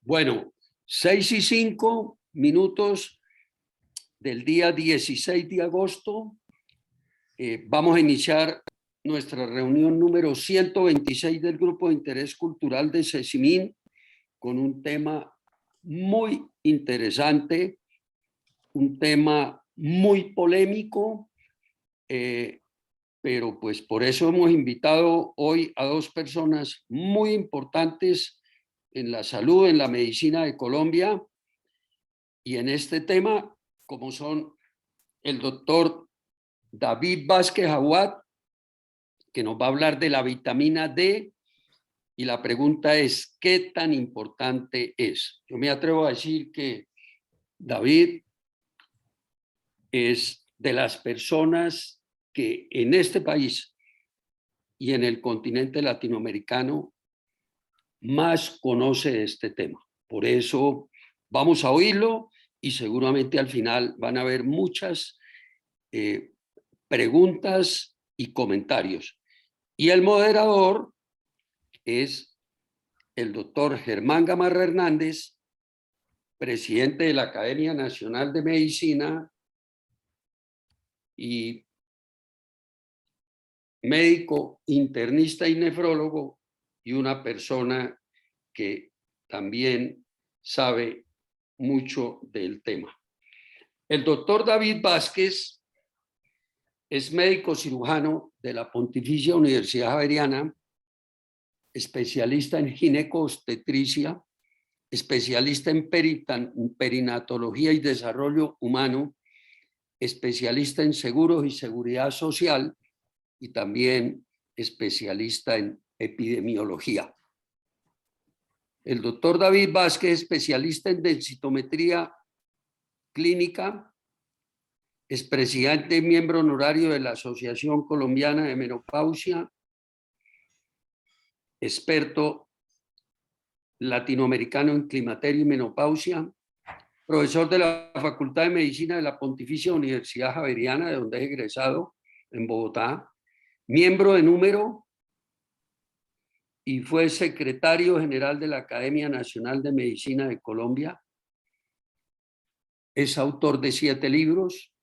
Bueno, 6:05 del día 16 de agosto. Vamos a iniciar nuestra reunión número 126 del Grupo de Interés Cultural de Cecimín con un tema muy interesante, un tema muy polémico, pero pues por eso hemos invitado hoy a dos personas muy importantes en la salud, en la medicina de Colombia y en este tema, como son el doctor David Vázquez Aguad, que nos va a hablar de la vitamina D, y la pregunta es, ¿qué tan importante es? Yo me atrevo a decir que David es de las personas que en este país y en el continente latinoamericano más conoce este tema. Por eso vamos a oírlo y seguramente al final van a haber muchas preguntas y comentarios. Y el moderador es el doctor Germán Gamarra Hernández, presidente de la Academia Nacional de Medicina y médico internista y nefrólogo, y una persona que también sabe mucho del tema. El doctor David Vázquez es médico cirujano de la Pontificia Universidad Javeriana, especialista en ginecobstetricia, especialista en perinatología y desarrollo humano, especialista en seguros y seguridad social y también especialista en epidemiología. El doctor David Vázquez, especialista en densitometría clínica, es presidente y miembro honorario de la Asociación Colombiana de Menopausia, experto latinoamericano en climaterio y menopausia, profesor de la Facultad de Medicina de la Pontificia Universidad Javeriana, de donde es egresado en Bogotá, miembro de número y fue secretario general de la Academia Nacional de Medicina de Colombia. Es autor de 7 libros,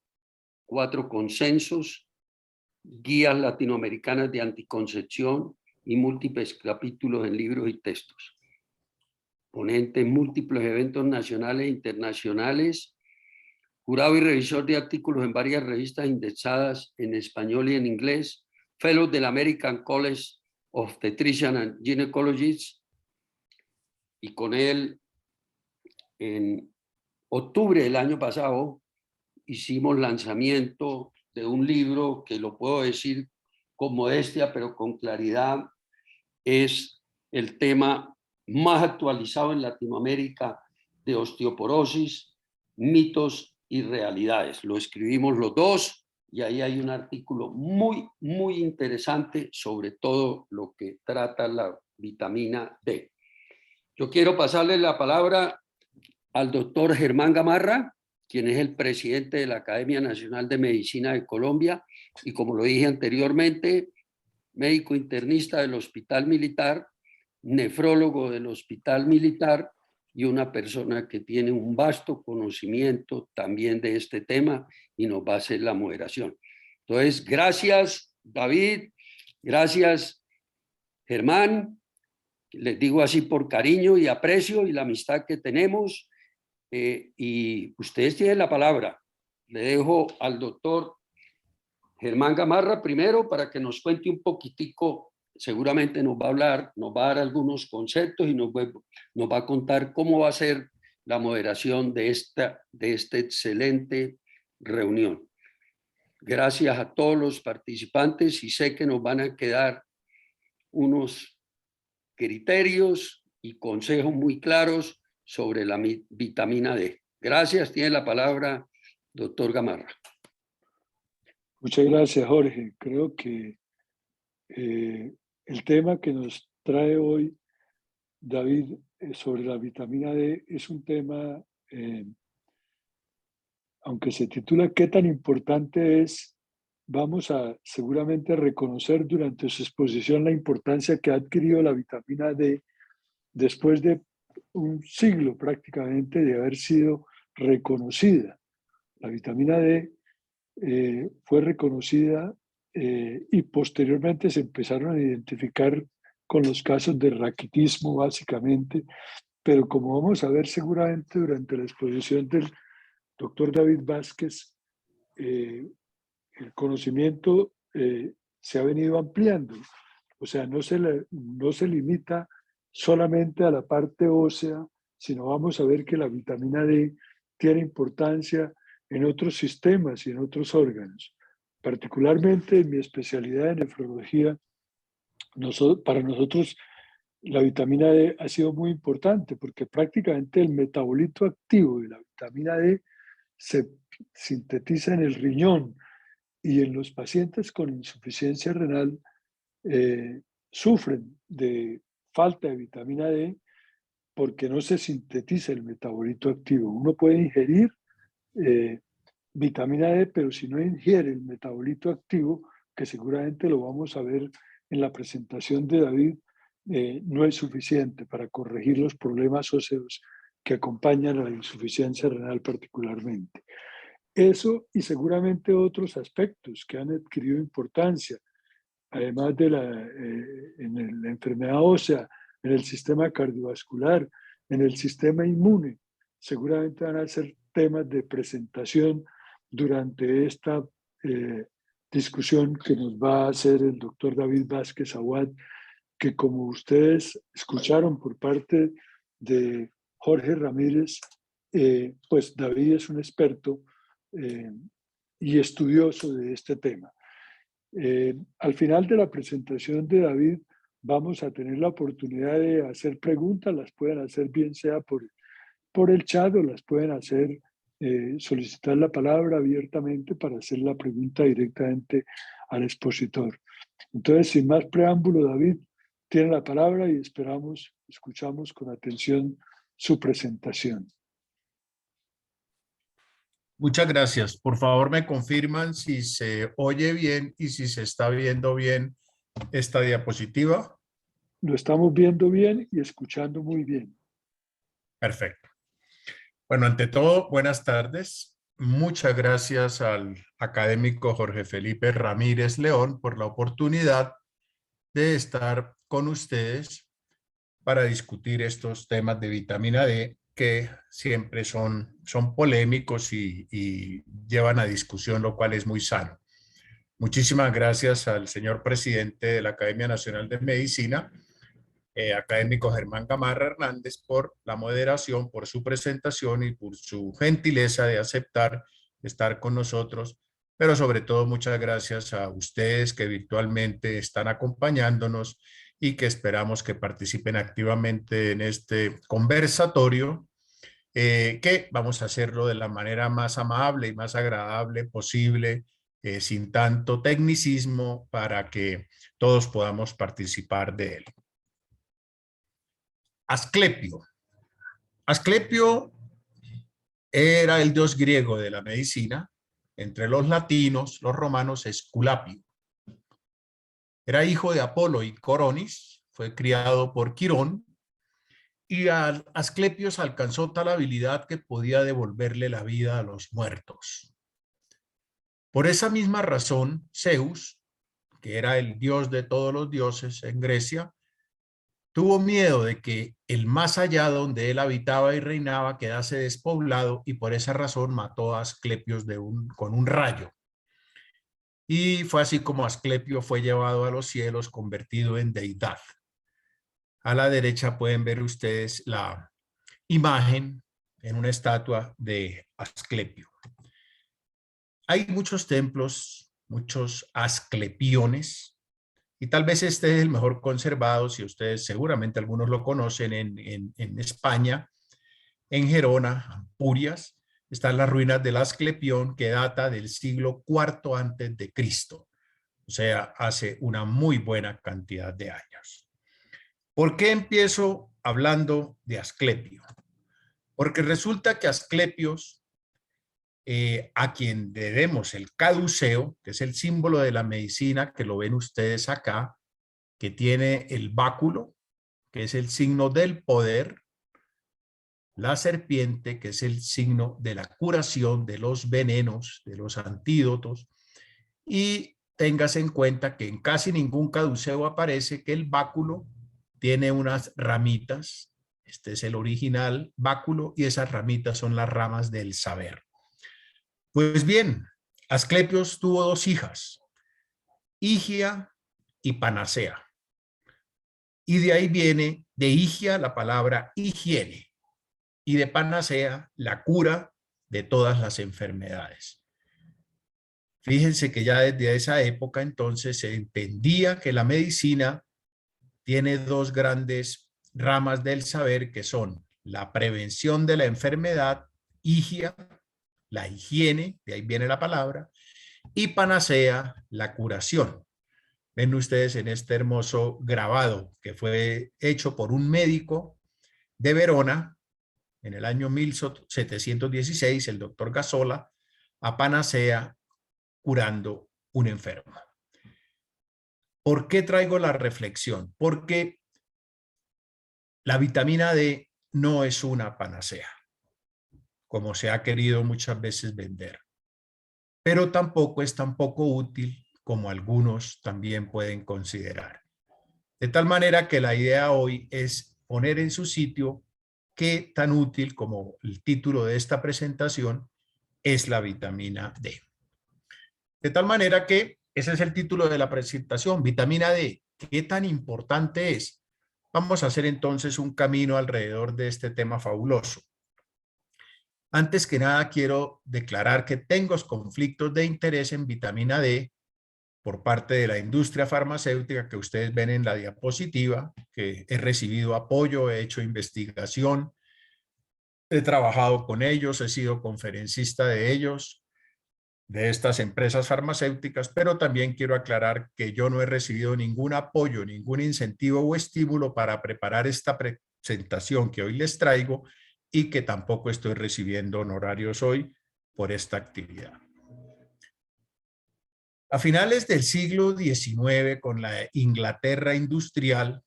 4 consensos, guías latinoamericanas de anticoncepción y múltiples capítulos en libros y textos. Ponente en múltiples eventos nacionales e internacionales, jurado y revisor de artículos en varias revistas indexadas en español y en inglés, fellow del American College of Obstetricians and Gynecologists, y con él en octubre del año pasado hicimos lanzamiento de un libro que lo puedo decir con modestia, pero con claridad, es el tema más actualizado en Latinoamérica de osteoporosis, mitos y realidades. Lo escribimos los dos y ahí hay un artículo muy, muy interesante sobre todo lo que trata la vitamina D. Yo quiero pasarle la palabra al doctor Germán Gamarra, quien es el presidente de la Academia Nacional de Medicina de Colombia y, como lo dije anteriormente, médico internista del Hospital Militar, nefrólogo del Hospital Militar y una persona que tiene un vasto conocimiento también de este tema y nos va a hacer la moderación. Entonces, gracias David, gracias Germán, les digo así por cariño y aprecio y la amistad que tenemos, y ustedes tienen la palabra. Le dejo al doctor Germán Gamarra primero para que nos cuente un poquitico, seguramente nos va a hablar, nos va a dar algunos conceptos y nos va a contar cómo va a ser la moderación de esta excelente reunión. Gracias a todos los participantes y sé que nos van a quedar unos criterios y consejos muy claros sobre la vitamina D. Gracias, tiene la palabra doctor Gamarra. Muchas gracias, Jorge. Creo que el tema que nos trae hoy David sobre la vitamina D es un tema, aunque se titula ¿Qué tan importante es? Vamos a seguramente reconocer durante su exposición la importancia que ha adquirido la vitamina D después de un siglo prácticamente de haber sido reconocida. La vitamina D fue reconocida y posteriormente se empezaron a identificar con los casos de raquitismo básicamente, pero como vamos a ver seguramente durante la exposición del doctor David Vázquez, el conocimiento se ha venido ampliando. O sea, no se limita solamente a la parte ósea, sino vamos a ver que la vitamina D tiene importancia en otros sistemas y en otros órganos. Particularmente en mi especialidad en nefrología, para nosotros la vitamina D ha sido muy importante porque prácticamente el metabolito activo de la vitamina D se sintetiza en el riñón y en los pacientes con insuficiencia renal sufren de falta de vitamina D porque no se sintetiza el metabolito activo. Uno puede ingerir eh, vitamina D, pero si no ingiere el metabolito activo, que seguramente lo vamos a ver en la presentación de David, no es suficiente para corregir los problemas óseos que acompañan a la insuficiencia renal particularmente. Eso y seguramente otros aspectos que han adquirido importancia, además de en la enfermedad ósea, en el sistema cardiovascular, en el sistema inmune, seguramente van a ser temas de presentación durante esta discusión que nos va a hacer el doctor David Vázquez Awad, que como ustedes escucharon por parte de Jorge Ramírez, pues David es un experto y estudioso de este tema. Al final de la presentación de David vamos a tener la oportunidad de hacer preguntas, las pueden hacer bien sea por el chat o las pueden hacer, solicitar la palabra abiertamente para hacer la pregunta directamente al expositor. Entonces, sin más preámbulo, David tiene la palabra y escuchamos con atención su presentación. Muchas gracias. Por favor, me confirman si se oye bien y si se está viendo bien esta diapositiva. Lo estamos viendo bien y escuchando muy bien. Perfecto. Bueno, ante todo, buenas tardes. Muchas gracias al académico Jorge Felipe Ramírez León por la oportunidad de estar con ustedes para discutir estos temas de vitamina D que siempre son polémicos y llevan a discusión, lo cual es muy sano. Muchísimas gracias al señor presidente de la Academia Nacional de Medicina, académico Germán Gamarra Hernández, por la moderación, por su presentación y por su gentileza de aceptar estar con nosotros, pero sobre todo muchas gracias a ustedes que virtualmente están acompañándonos y que esperamos que participen activamente en este conversatorio, que vamos a hacerlo de la manera más amable y más agradable posible, sin tanto tecnicismo, para que todos podamos participar de él. Asclepio. Asclepio era el dios griego de la medicina. Entre los latinos, los romanos, Esculapio. Era hijo de Apolo y Coronis, fue criado por Quirón, y Asclepio alcanzó tal habilidad que podía devolverle la vida a los muertos. Por esa misma razón, Zeus, que era el dios de todos los dioses en Grecia, tuvo miedo de que el más allá donde él habitaba y reinaba quedase despoblado, y por esa razón mató a Asclepio con un rayo. Y fue así como Asclepio fue llevado a los cielos, convertido en deidad. A la derecha pueden ver ustedes la imagen en una estatua de Asclepio. Hay muchos templos, muchos asclepiones, y tal vez este es el mejor conservado, si ustedes seguramente algunos lo conocen, en España, en Gerona, Ampurias, están las ruinas del Asclepión, que data del siglo IV antes de Cristo, o sea, hace una muy buena cantidad de años. ¿Por qué empiezo hablando de Asclepio? Porque resulta que Asclepios, a quien debemos el caduceo, que es el símbolo de la medicina, que lo ven ustedes acá, que tiene el báculo, que es el signo del poder, la serpiente, que es el signo de la curación de los venenos, de los antídotos, y téngase en cuenta que en casi ningún caduceo aparece que el báculo tiene unas ramitas. Este es el original báculo y esas ramitas son las ramas del saber. Pues bien, Asclepios tuvo dos hijas, Higia y Panacea. Y de ahí viene de Higia la palabra higiene y de Panacea la cura de todas las enfermedades. Fíjense que ya desde esa época entonces se entendía que la medicina tiene dos grandes ramas del saber que son la prevención de la enfermedad, higia, la higiene, de ahí viene la palabra, y panacea, la curación. Ven ustedes en este hermoso grabado que fue hecho por un médico de Verona en el año 1716, el doctor Gasola, a panacea curando un enfermo. ¿Por qué traigo la reflexión? Porque la vitamina D no es una panacea, como se ha querido muchas veces vender, pero tampoco es tan poco útil como algunos también pueden considerar. De tal manera que la idea hoy es poner en su sitio qué tan útil, como el título de esta presentación, es la vitamina D. De tal manera que ese es el título de la presentación, vitamina D. ¿Qué tan importante es? Vamos a hacer entonces un camino alrededor de este tema fabuloso. Antes que nada, quiero declarar que tengo conflictos de interés en vitamina D por parte de la industria farmacéutica que ustedes ven en la diapositiva, que he recibido apoyo, he hecho investigación, he trabajado con ellos, he sido conferencista de ellos, de estas empresas farmacéuticas, pero también quiero aclarar que yo no he recibido ningún apoyo, ningún incentivo o estímulo para preparar esta presentación que hoy les traigo y que tampoco estoy recibiendo honorarios hoy por esta actividad. A finales del siglo XIX, con la Inglaterra industrial,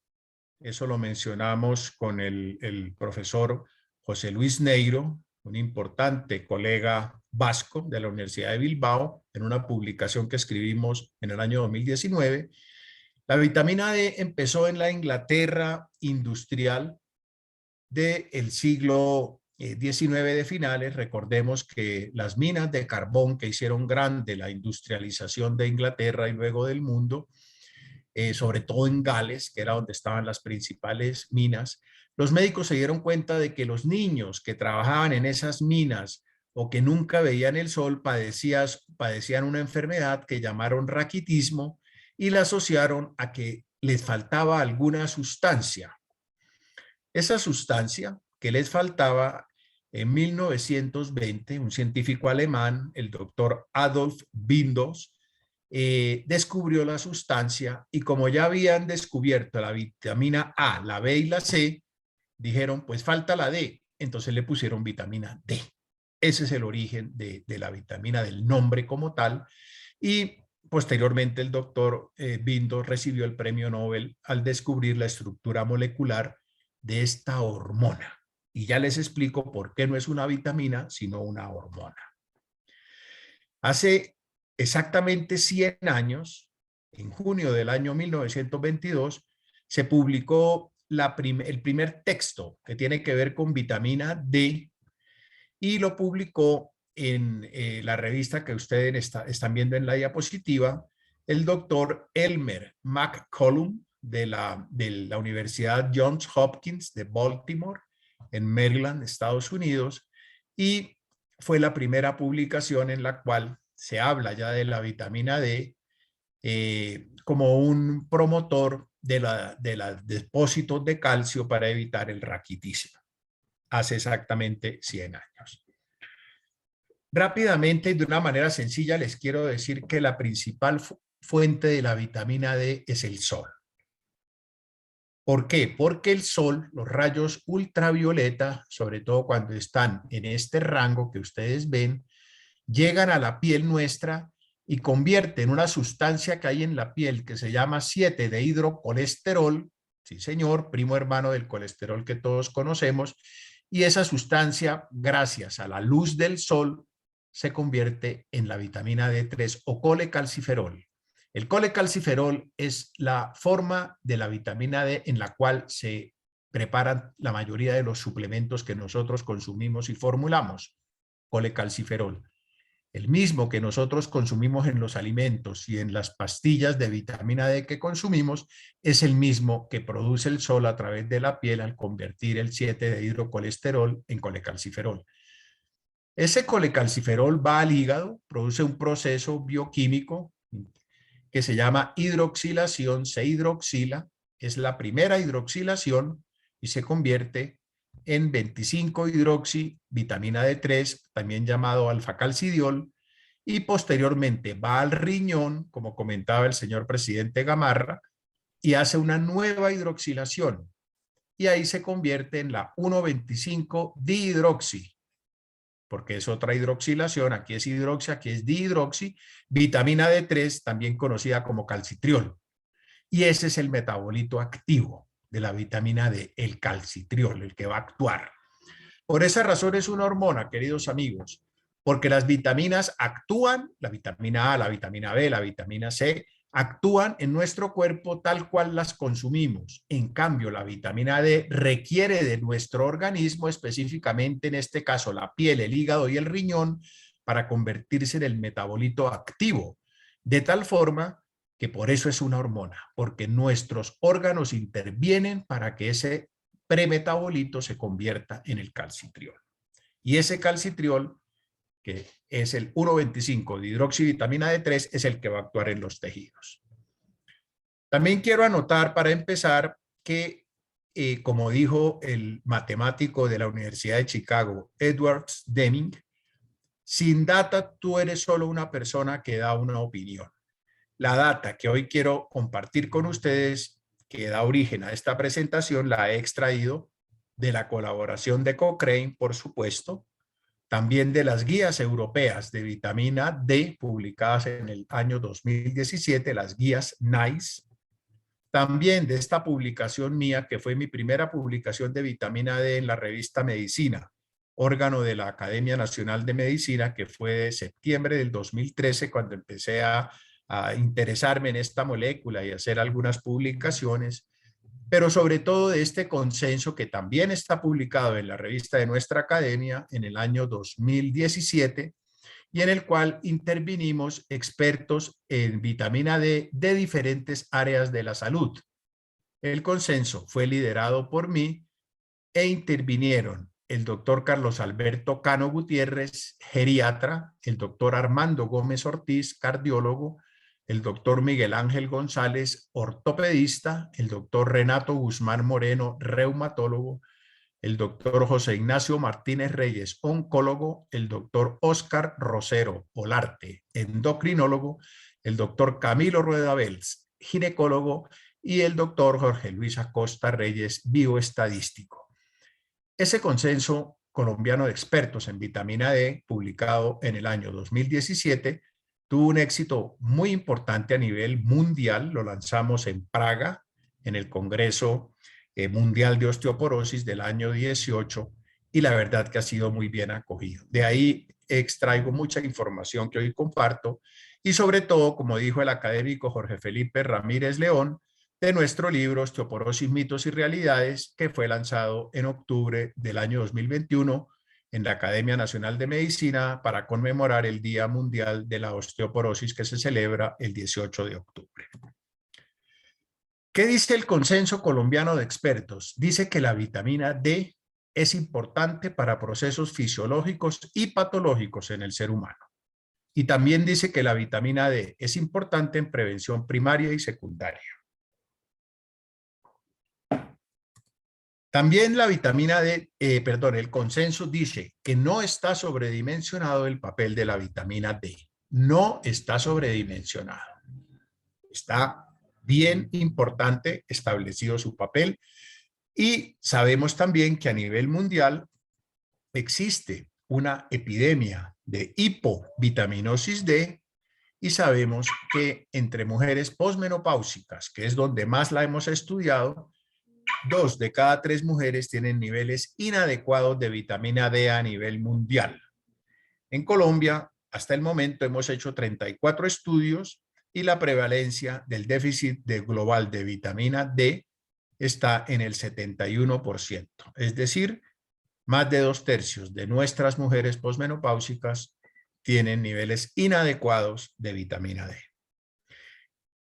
eso lo mencionamos con el profesor José Luis Neiro, un importante colega vasco de la Universidad de Bilbao, en una publicación que escribimos en el año 2019, la vitamina D empezó en la Inglaterra industrial del siglo XIX de finales. Recordemos que las minas de carbón que hicieron grande la industrialización de Inglaterra y luego del mundo, sobre todo en Gales, que era donde estaban las principales minas, los médicos se dieron cuenta de que los niños que trabajaban en esas minas o que nunca veían el sol padecían una enfermedad que llamaron raquitismo y la asociaron a que les faltaba alguna sustancia. Esa sustancia que les faltaba en 1920, un científico alemán, el doctor Adolf Windaus, descubrió la sustancia y como ya habían descubierto la vitamina A, la B y la C, dijeron pues falta la D, entonces le pusieron vitamina D. Ese es el origen de la vitamina, del nombre como tal, y posteriormente el doctor Windaus recibió el premio Nobel al descubrir la estructura molecular de esta hormona. Y ya les explico por qué no es una vitamina, sino una hormona. Hace exactamente 100 años, en junio del año 1922, se publicó el primer texto que tiene que ver con vitamina D y lo publicó en la revista que ustedes están viendo en la diapositiva, el doctor Elmer McCollum de la Universidad Johns Hopkins de Baltimore, en Maryland, Estados Unidos, y fue la primera publicación en la cual se habla ya de la vitamina D como un promotor de los depósitos de calcio para evitar el raquitismo, hace exactamente 100 años. Rápidamente y de una manera sencilla les quiero decir que la principal fuente de la vitamina D es el sol. ¿Por qué? Porque el sol, los rayos ultravioleta, sobre todo cuando están en este rango que ustedes ven, llegan a la piel nuestra y convierten una sustancia que hay en la piel que se llama 7-dehidrocolesterol, sí señor, primo hermano del colesterol que todos conocemos, y esa sustancia, gracias a la luz del sol, se convierte en la vitamina D3 o colecalciferol. El colecalciferol es la forma de la vitamina D en la cual se preparan la mayoría de los suplementos que nosotros consumimos y formulamos. Colecalciferol. El mismo que nosotros consumimos en los alimentos y en las pastillas de vitamina D que consumimos es el mismo que produce el sol a través de la piel al convertir el 7-dehidrocolesterol en colecalciferol. Ese colecalciferol va al hígado, produce un proceso bioquímico que se llama hidroxilación, se hidroxila, es la primera hidroxilación y se convierte en 25-hidroxi vitamina D3, también llamado alfa-calcidiol, y posteriormente va al riñón, como comentaba el señor presidente Gamarra, y hace una nueva hidroxilación, y ahí se convierte en la 1,25-dihidroxi, porque es otra hidroxilación, aquí es hidroxi, aquí es dihidroxi, vitamina D3, también conocida como calcitriol. Y ese es el metabolito activo de la vitamina D, el calcitriol, el que va a actuar. Por esa razón es una hormona, queridos amigos, porque las vitaminas actúan, la vitamina A, la vitamina B, la vitamina C, actúan en nuestro cuerpo tal cual las consumimos. En cambio, la vitamina D requiere de nuestro organismo, específicamente en este caso la piel, el hígado y el riñón, para convertirse en el metabolito activo, de tal forma que por eso es una hormona, porque nuestros órganos intervienen para que ese premetabolito se convierta en el calcitriol. Y ese calcitriol, que es el 1,25 de hidroxivitamina D3, es el que va a actuar en los tejidos. También quiero anotar para empezar que, como dijo el matemático de la Universidad de Chicago, Edward Deming, sin data tú eres solo una persona que da una opinión. La data que hoy quiero compartir con ustedes, que da origen a esta presentación, la he extraído de la colaboración de Cochrane, por supuesto, también de las guías europeas de vitamina D publicadas en el año 2017, las guías NICE, también de esta publicación mía, que fue mi primera publicación de vitamina D en la revista Medicina, órgano de la Academia Nacional de Medicina, que fue de septiembre del 2013, cuando empecé a interesarme en esta molécula y hacer algunas publicaciones, pero sobre todo de este consenso que también está publicado en la revista de nuestra academia en el año 2017 y en el cual intervinimos expertos en vitamina D de diferentes áreas de la salud. El consenso fue liderado por mí e intervinieron el doctor Carlos Alberto Cano Gutiérrez, geriatra, el doctor Armando Gómez Ortiz, cardiólogo, el doctor Miguel Ángel González, ortopedista, el doctor Renato Guzmán Moreno, reumatólogo, el doctor José Ignacio Martínez Reyes, oncólogo, el doctor Óscar Rosero Olarte, endocrinólogo, el doctor Camilo Rueda Bels, ginecólogo, y el doctor Jorge Luis Acosta Reyes, bioestadístico. Ese consenso colombiano de expertos en vitamina D, publicado en el año 2017, tuvo un éxito muy importante a nivel mundial. Lo lanzamos en Praga, en el Congreso Mundial de Osteoporosis del año 18, y la verdad que ha sido muy bien acogido. De ahí extraigo mucha información que hoy comparto y sobre todo, como dijo el académico Jorge Felipe Ramírez León, de nuestro libro Osteoporosis, mitos y realidades, que fue lanzado en octubre del año 2021 en la Academia Nacional de Medicina para conmemorar el Día Mundial de la Osteoporosis, que se celebra el 18 de octubre. ¿Qué dice el consenso colombiano de expertos? Dice que la vitamina D es importante para procesos fisiológicos y patológicos en el ser humano. Y también dice que la vitamina D es importante en prevención primaria y secundaria. También la vitamina D, el consenso dice que no está sobredimensionado el papel de la vitamina D. No está sobredimensionado. Está bien importante establecido su papel, y sabemos también que a nivel mundial existe una epidemia de hipovitaminosis D, y sabemos que entre mujeres posmenopáusicas, que es donde más la hemos estudiado, 2 de cada 3 mujeres tienen niveles inadecuados de vitamina D a nivel mundial. En Colombia, hasta el momento hemos hecho 34 estudios y la prevalencia del déficit global de vitamina D está en el 71%. Es decir, más de 2/3 de nuestras mujeres posmenopáusicas tienen niveles inadecuados de vitamina D.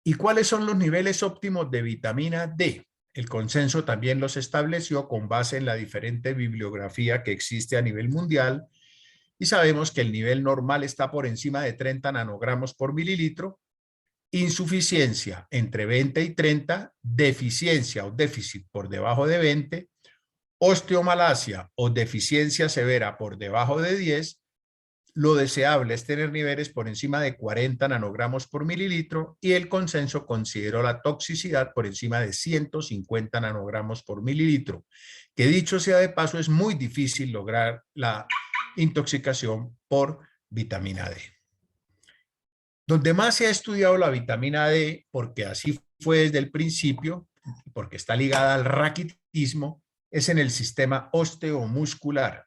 ¿Y cuáles son los niveles óptimos de vitamina D? El consenso también los estableció con base en la diferente bibliografía que existe a nivel mundial y sabemos que el nivel normal está por encima de 30 nanogramos por mililitro, insuficiencia entre 20 y 30, deficiencia o déficit por debajo de 20, osteomalacia o deficiencia severa por debajo de 10. Lo deseable es tener niveles por encima de 40 nanogramos por mililitro y el consenso consideró la toxicidad por encima de 150 nanogramos por mililitro, que dicho sea de paso es muy difícil lograr la intoxicación por vitamina D. Donde más se ha estudiado la vitamina D, porque así fue desde el principio, porque está ligada al raquitismo, es en el sistema osteomuscular.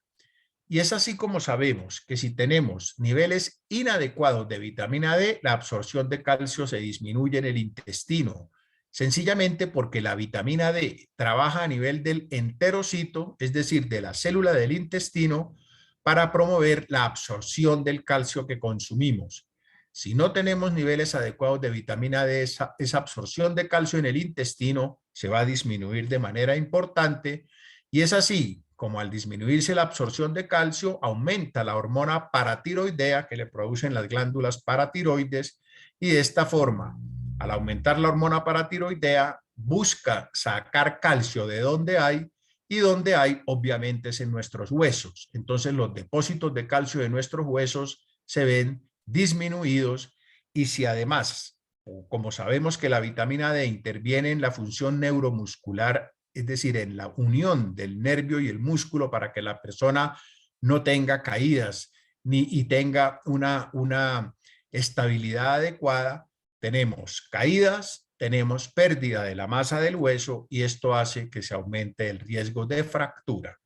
Y es así como sabemos que si tenemos niveles inadecuados de vitamina D, la absorción de calcio se disminuye en el intestino, sencillamente porque la vitamina D trabaja a nivel del enterocito, es decir, de la célula del intestino, para promover la absorción del calcio que consumimos. Si no tenemos niveles adecuados de vitamina D, esa absorción de calcio en el intestino se va a disminuir de manera importante y es así como al disminuirse la absorción de calcio, aumenta la hormona paratiroidea que le producen las glándulas paratiroides y de esta forma, al aumentar la hormona paratiroidea, busca sacar calcio de donde hay y donde hay obviamente es en nuestros huesos. Entonces los depósitos de calcio de nuestros huesos se ven disminuidos y si además, como sabemos que la vitamina D interviene en la función neuromuscular, es decir, en la unión del nervio y el músculo para que la persona no tenga caídas y tenga una estabilidad adecuada, tenemos caídas, tenemos pérdida de la masa del hueso y esto hace que se aumente el riesgo de fractura.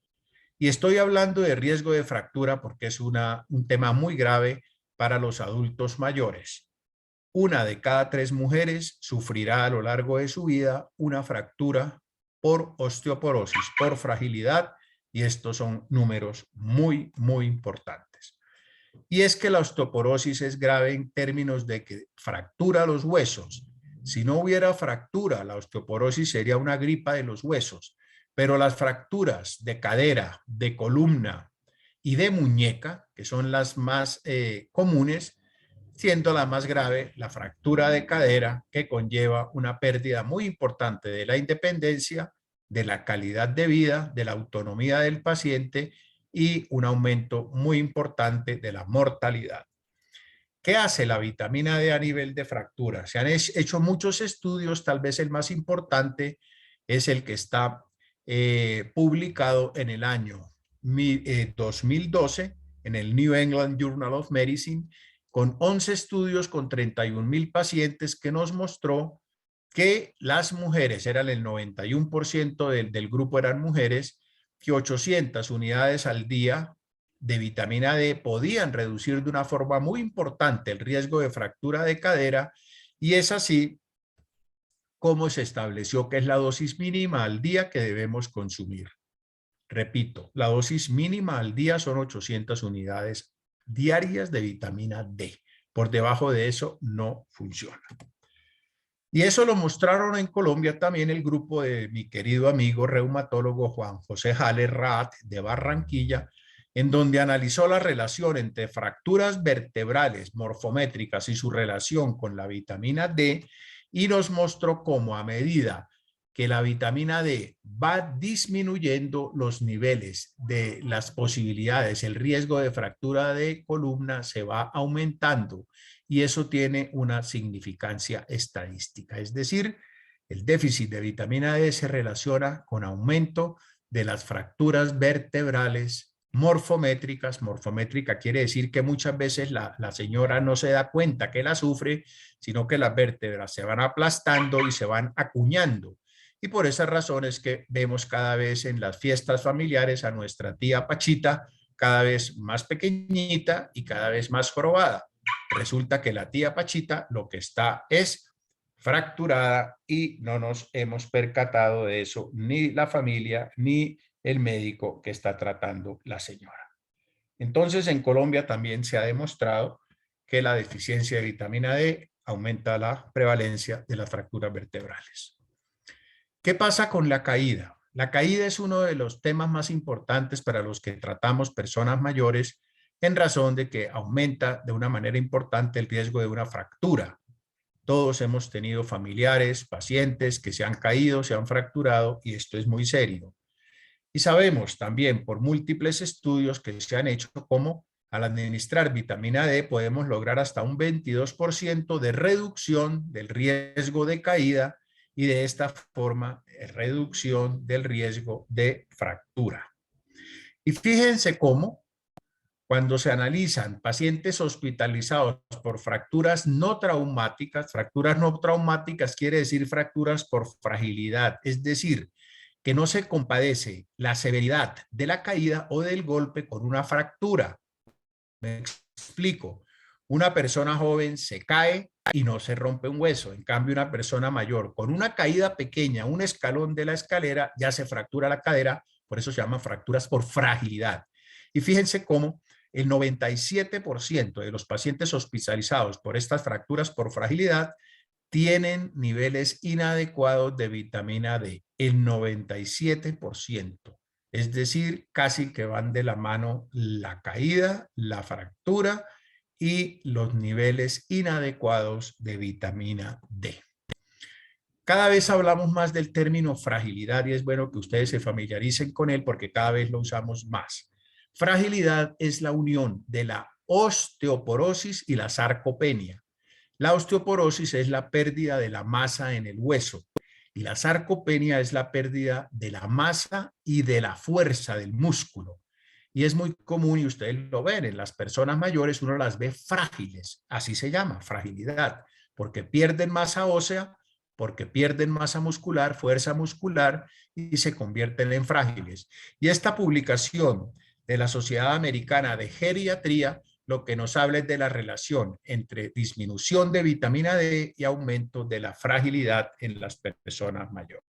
Y estoy hablando de riesgo de fractura porque es un tema muy grave para los adultos mayores. 1 de cada 3 mujeres sufrirá a lo largo de su vida una fractura por osteoporosis, por fragilidad, y estos son números muy, muy importantes. Y es que la osteoporosis es grave en términos de que fractura los huesos. Si no hubiera fractura, la osteoporosis sería una gripa de los huesos, pero las fracturas de cadera, de columna y de muñeca, que son las más comunes, siendo la más grave la fractura de cadera, que conlleva una pérdida muy importante de la independencia, de la calidad de vida, de la autonomía del paciente y un aumento muy importante de la mortalidad. ¿Qué hace la vitamina D a nivel de fractura? Se han hecho muchos estudios, tal vez el más importante es el que está publicado en el año 2012 en el New England Journal of Medicine, con 11 estudios con 31,000 pacientes que nos mostró que las mujeres, eran el 91% del grupo eran mujeres, que 800 unidades al día de vitamina D podían reducir de una forma muy importante el riesgo de fractura de cadera y es así como se estableció que es la dosis mínima al día que debemos consumir. Repito, la dosis mínima al día son 800 unidades diarias de vitamina D. Por debajo de eso no funciona. Y eso lo mostraron en Colombia también el grupo de mi querido amigo reumatólogo Juan José Jales Raat de Barranquilla, en donde analizó la relación entre fracturas vertebrales morfométricas y su relación con la vitamina D y nos mostró cómo a medida que la vitamina D va disminuyendo los niveles de las posibilidades, el riesgo de fractura de columna se va aumentando y eso tiene una significancia estadística. Es decir, el déficit de vitamina D se relaciona con aumento de las fracturas vertebrales morfométricas. Morfométrica quiere decir que muchas veces la señora no se da cuenta que la sufre, sino que las vértebras se van aplastando y se van acuñando. Y por esas razones que vemos cada vez en las fiestas familiares a nuestra tía Pachita cada vez más pequeñita y cada vez más jorobada. Resulta que la tía Pachita lo que está es fracturada y no nos hemos percatado de eso, ni la familia, ni el médico que está tratando la señora. Entonces, en Colombia también se ha demostrado que la deficiencia de vitamina D aumenta la prevalencia de las fracturas vertebrales. ¿Qué pasa con la caída? La caída es uno de los temas más importantes para los que tratamos personas mayores en razón de que aumenta de una manera importante el riesgo de una fractura. Todos hemos tenido familiares, pacientes que se han caído, se han fracturado y esto es muy serio. Y sabemos también por múltiples estudios que se han hecho cómo al administrar vitamina D podemos lograr hasta un 22% de reducción del riesgo de caída y de esta forma reducción del riesgo de fractura. Y fíjense cómo cuando se analizan pacientes hospitalizados por fracturas no traumáticas quiere decir fracturas por fragilidad, es decir, que no se compadece la severidad de la caída o del golpe con una fractura. Me explico. Una persona joven se cae y no se rompe un hueso. En cambio, una persona mayor con una caída pequeña, un escalón de la escalera, ya se fractura la cadera. Por eso se llaman fracturas por fragilidad. Y fíjense cómo el 97% de los pacientes hospitalizados por estas fracturas por fragilidad tienen niveles inadecuados de vitamina D. El 97%. Es decir, casi que van de la mano la caída, la fractura y los niveles inadecuados de vitamina D. Cada vez hablamos más del término fragilidad y es bueno que ustedes se familiaricen con él porque cada vez lo usamos más. Fragilidad es la unión de la osteoporosis y la sarcopenia. La osteoporosis es la pérdida de la masa en el hueso y la sarcopenia es la pérdida de la masa y de la fuerza del músculo. Y es muy común, y ustedes lo ven, en las personas mayores uno las ve frágiles, así se llama, fragilidad, porque pierden masa ósea, porque pierden masa muscular, fuerza muscular y se convierten en frágiles. Y esta publicación de la Sociedad Americana de Geriatría lo que nos habla es de la relación entre disminución de vitamina D y aumento de la fragilidad en las personas mayores.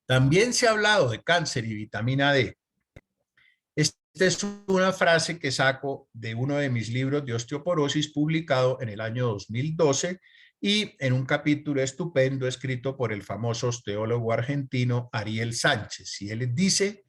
También se ha hablado de cáncer y vitamina D. Esta es una frase que saco de uno de mis libros de osteoporosis publicado en el año 2012 y en un capítulo estupendo escrito por el famoso osteólogo argentino Ariel Sánchez. Y él dice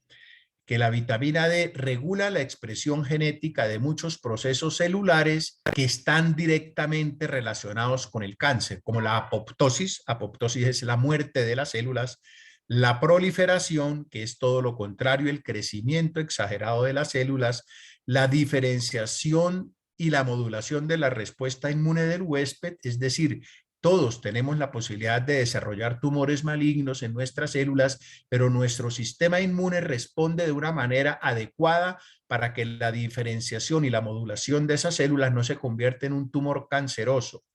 que la vitamina D regula la expresión genética de muchos procesos celulares que están directamente relacionados con el cáncer, como la apoptosis. Apoptosis es la muerte de las células, la proliferación, que es todo lo contrario, el crecimiento exagerado de las células, la diferenciación y la modulación de la respuesta inmune del huésped, es decir, todos tenemos la posibilidad de desarrollar tumores malignos en nuestras células, pero nuestro sistema inmune responde de una manera adecuada para que la diferenciación y la modulación de esas células no se convierta en un tumor canceroso.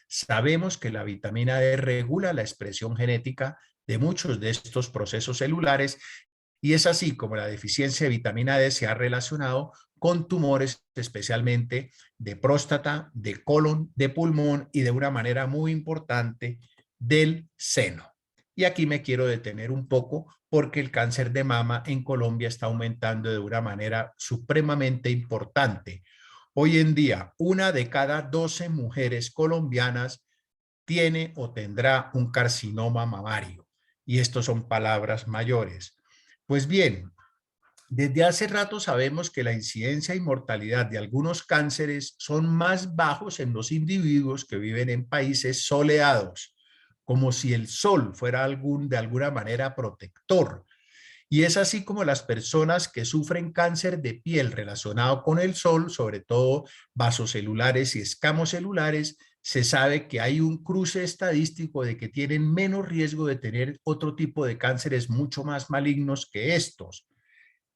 Sabemos que la vitamina D regula la expresión genética de muchos de estos procesos celulares y es así como la deficiencia de vitamina D se ha relacionado con tumores especialmente de próstata, de colon, de pulmón y de una manera muy importante del seno. Y aquí me quiero detener un poco porque el cáncer de mama en Colombia está aumentando de una manera supremamente importante. Hoy en día, 1 de cada 12 mujeres colombianas tiene o tendrá un carcinoma mamario. Y estos son palabras mayores. Pues bien, desde hace rato sabemos que la incidencia y mortalidad de algunos cánceres son más bajos en los individuos que viven en países soleados, como si el sol fuera de alguna manera protector. Y es así como las personas que sufren cáncer de piel relacionado con el sol, sobre todo vasocelulares y escamocelulares, se sabe que hay un cruce estadístico de que tienen menos riesgo de tener otro tipo de cánceres mucho más malignos que estos.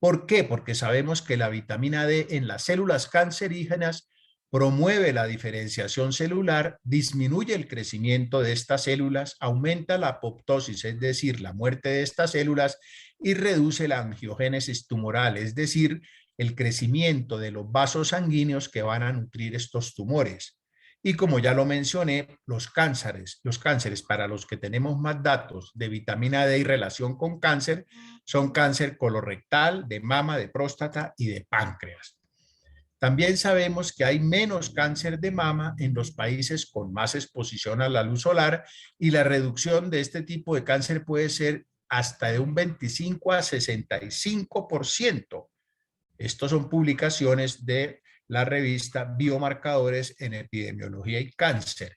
¿Por qué? Porque sabemos que la vitamina D en las células cancerígenas promueve la diferenciación celular, disminuye el crecimiento de estas células, aumenta la apoptosis, es decir, la muerte de estas células, y reduce la angiogénesis tumoral, es decir, el crecimiento de los vasos sanguíneos que van a nutrir estos tumores. Y como ya lo mencioné, los cánceres para los que tenemos más datos de vitamina D y relación con cáncer, son cáncer colorectal, de mama, de próstata y de páncreas. También sabemos que hay menos cáncer de mama en los países con más exposición a la luz solar, y la reducción de este tipo de cáncer puede ser hasta de un 25 a 65%. Estas son publicaciones de la revista Biomarcadores en Epidemiología y Cáncer.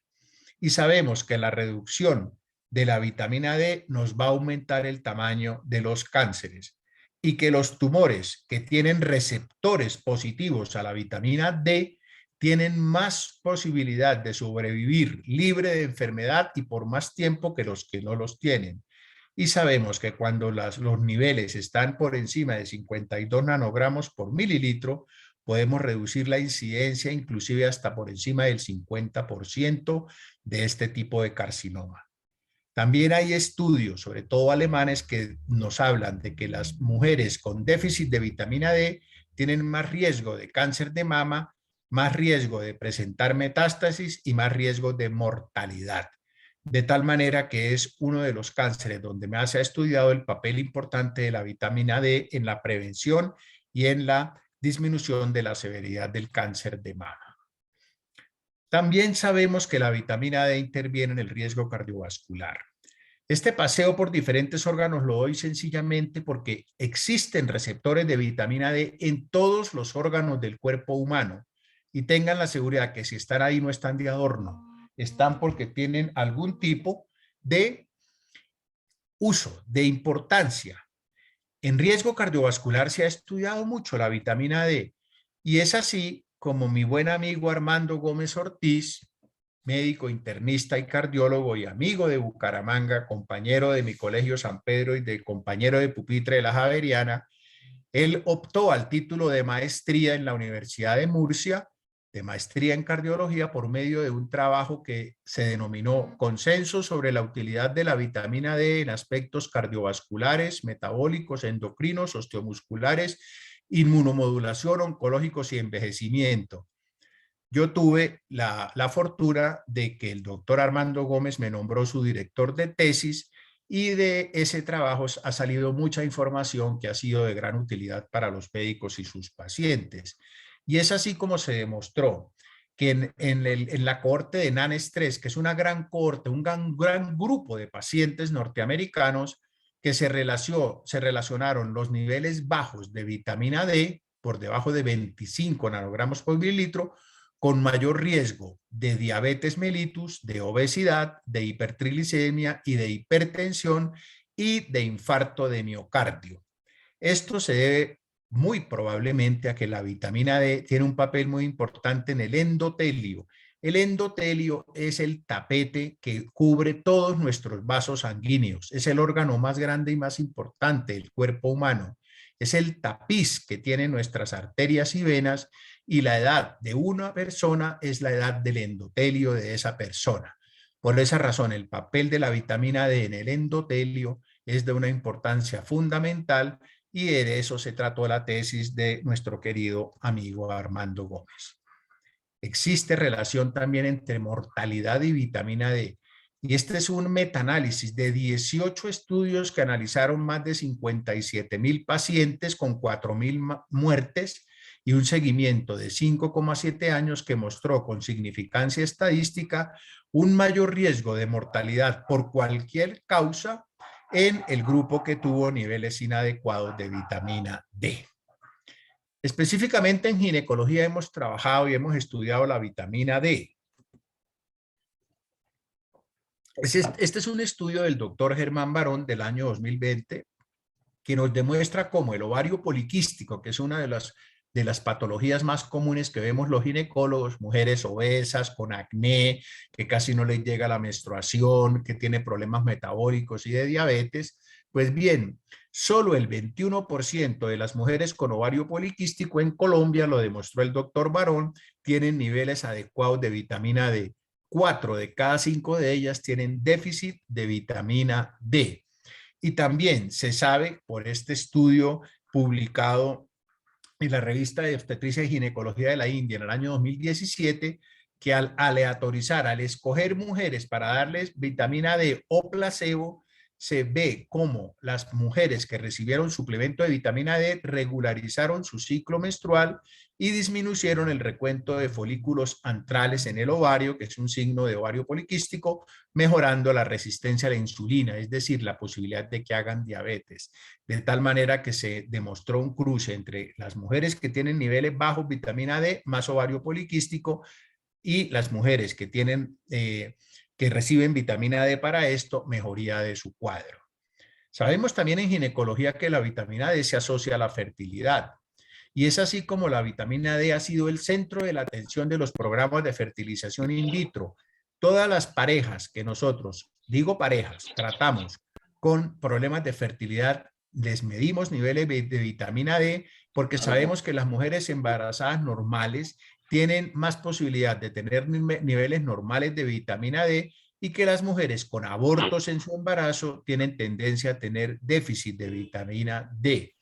Y sabemos que la reducción de la vitamina D nos va a aumentar el tamaño de los cánceres, y que los tumores que tienen receptores positivos a la vitamina D tienen más posibilidad de sobrevivir libre de enfermedad y por más tiempo que los que no los tienen. Y sabemos que cuando los niveles están por encima de 52 nanogramos por mililitro, podemos reducir la incidencia inclusive hasta por encima del 50% de este tipo de carcinoma. También hay estudios, sobre todo alemanes, que nos hablan de que las mujeres con déficit de vitamina D tienen más riesgo de cáncer de mama, más riesgo de presentar metástasis y más riesgo de mortalidad. De tal manera que es uno de los cánceres donde más se ha estudiado el papel importante de la vitamina D en la prevención y en la disminución de la severidad del cáncer de mama. También sabemos que la vitamina D interviene en el riesgo cardiovascular. Este paseo por diferentes órganos lo doy sencillamente porque existen receptores de vitamina D en todos los órganos del cuerpo humano, y tengan la seguridad que si están ahí no están de adorno, están porque tienen algún tipo de uso, de importancia. En riesgo cardiovascular se ha estudiado mucho la vitamina D, y es así como mi buen amigo Armando Gómez Ortiz, médico internista y cardiólogo y amigo de Bucaramanga, compañero de mi colegio San Pedro y compañero de pupitre de la Javeriana, él optó al título de maestría en la Universidad de Murcia, de maestría en cardiología, por medio de un trabajo que se denominó Consenso sobre la utilidad de la vitamina D en aspectos cardiovasculares, metabólicos, endocrinos, osteomusculares, inmunomodulación, oncológicos y envejecimiento. Yo tuve la fortuna de que el doctor Armando Gómez me nombró su director de tesis, y de ese trabajo ha salido mucha información que ha sido de gran utilidad para los médicos y sus pacientes. Y es así como se demostró que en la cohorte de NANES 3, que es una gran cohorte, un gran grupo de pacientes norteamericanos, que se relacionaron los niveles bajos de vitamina D, por debajo de 25 nanogramos por mililitro, con mayor riesgo de diabetes mellitus, de obesidad, de hipertriglicemia y de hipertensión y de infarto de miocardio. Esto se debe muy probablemente a que la vitamina D tiene un papel muy importante en el endotelio. El endotelio es el tapete que cubre todos nuestros vasos sanguíneos. Es el órgano más grande y más importante del cuerpo humano. Es el tapiz que tiene nuestras arterias y venas, y la edad de una persona es la edad del endotelio de esa persona. Por esa razón, el papel de la vitamina D en el endotelio es de una importancia fundamental, y de eso se trató la tesis de nuestro querido amigo Armando Gómez. Existe relación también entre mortalidad y vitamina D. Y este es un metaanálisis de 18 estudios que analizaron más de 57,000 pacientes con 4,000 muertes y un seguimiento de 5,7 años, que mostró con significancia estadística un mayor riesgo de mortalidad por cualquier causa en el grupo que tuvo niveles inadecuados de vitamina D. Específicamente en ginecología hemos trabajado y hemos estudiado la vitamina D. Este es un estudio del doctor Germán Barón del año 2020, que nos demuestra cómo el ovario poliquístico, que es una de las patologías más comunes que vemos los ginecólogos, mujeres obesas, con acné, que casi no les llega la menstruación, que tiene problemas metabólicos y de diabetes, pues bien, Solo el 21% de las mujeres con ovario poliquístico en Colombia, lo demostró el doctor Barón, tienen niveles adecuados de vitamina D. 4 de cada 5 de ellas tienen déficit de vitamina D. Y también se sabe por este estudio publicado en la revista de Obstetricia y Ginecología de la India en el año 2017, que al aleatorizar, al escoger mujeres para darles vitamina D o placebo, se ve cómo las mujeres que recibieron suplemento de vitamina D regularizaron su ciclo menstrual y disminuyeron el recuento de folículos antrales en el ovario, que es un signo de ovario poliquístico, mejorando la resistencia a la insulina, es decir, la posibilidad de que hagan diabetes. De tal manera que se demostró un cruce entre las mujeres que tienen niveles bajos de vitamina D más ovario poliquístico y las mujeres que tienen que reciben vitamina D para esto, mejoría de su cuadro. Sabemos también en ginecología que la vitamina D se asocia a la fertilidad. Y es así como la vitamina D ha sido el centro de la atención de los programas de fertilización in vitro. Todas las parejas que nosotros, digo parejas, tratamos con problemas de fertilidad, les medimos niveles de vitamina D porque sabemos que las mujeres embarazadas normales tienen más posibilidad de tener niveles normales de vitamina D y que las mujeres con abortos en su embarazo tienen tendencia a tener déficit de vitamina D.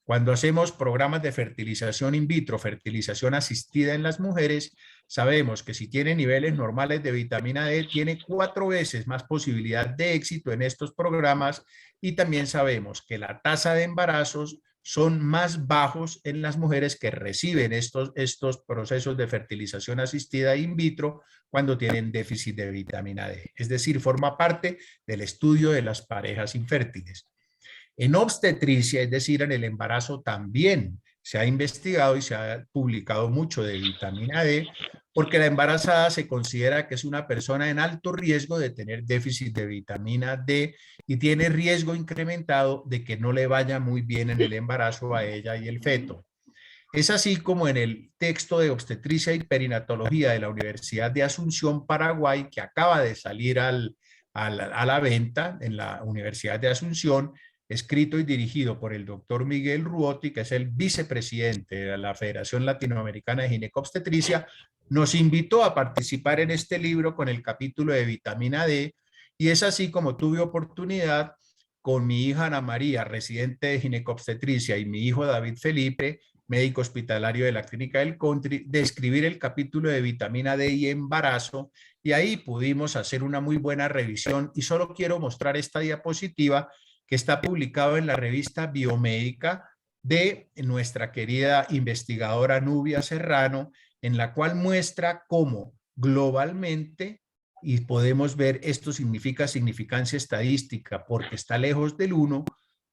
Cuando hacemos programas de fertilización in vitro, fertilización asistida en las mujeres, sabemos que si tiene niveles normales de vitamina D, tiene 4 veces más posibilidad de éxito en estos programas y también sabemos que la tasa de embarazos son más bajos en las mujeres que reciben estos procesos de fertilización asistida in vitro cuando tienen déficit de vitamina D. Es decir, forma parte del estudio de las parejas infértiles. En obstetricia, es decir, en el embarazo, también se ha investigado y se ha publicado mucho de vitamina D, porque la embarazada se considera que es una persona en alto riesgo de tener déficit de vitamina D y tiene riesgo incrementado de que no le vaya muy bien en el embarazo a ella y el feto. Es así como en el texto de obstetricia y perinatología de la Universidad de Asunción, Paraguay, que acaba de salir a la venta en la Universidad de Asunción, escrito y dirigido por el doctor Miguel Ruotti, que es el vicepresidente de la Federación Latinoamericana de Ginecobstetricia, nos invitó a participar en este libro con el capítulo de vitamina D, y es así como tuve oportunidad con mi hija Ana María, residente de ginecobstetricia, y mi hijo David Felipe, médico hospitalario de la Clínica del Country, de escribir el capítulo de vitamina D y embarazo, y ahí pudimos hacer una muy buena revisión, y solo quiero mostrar esta diapositiva que está publicado en la revista Biomédica de nuestra querida investigadora Nubia Serrano, en la cual muestra cómo globalmente, y podemos ver esto significa significancia estadística porque está lejos del 1,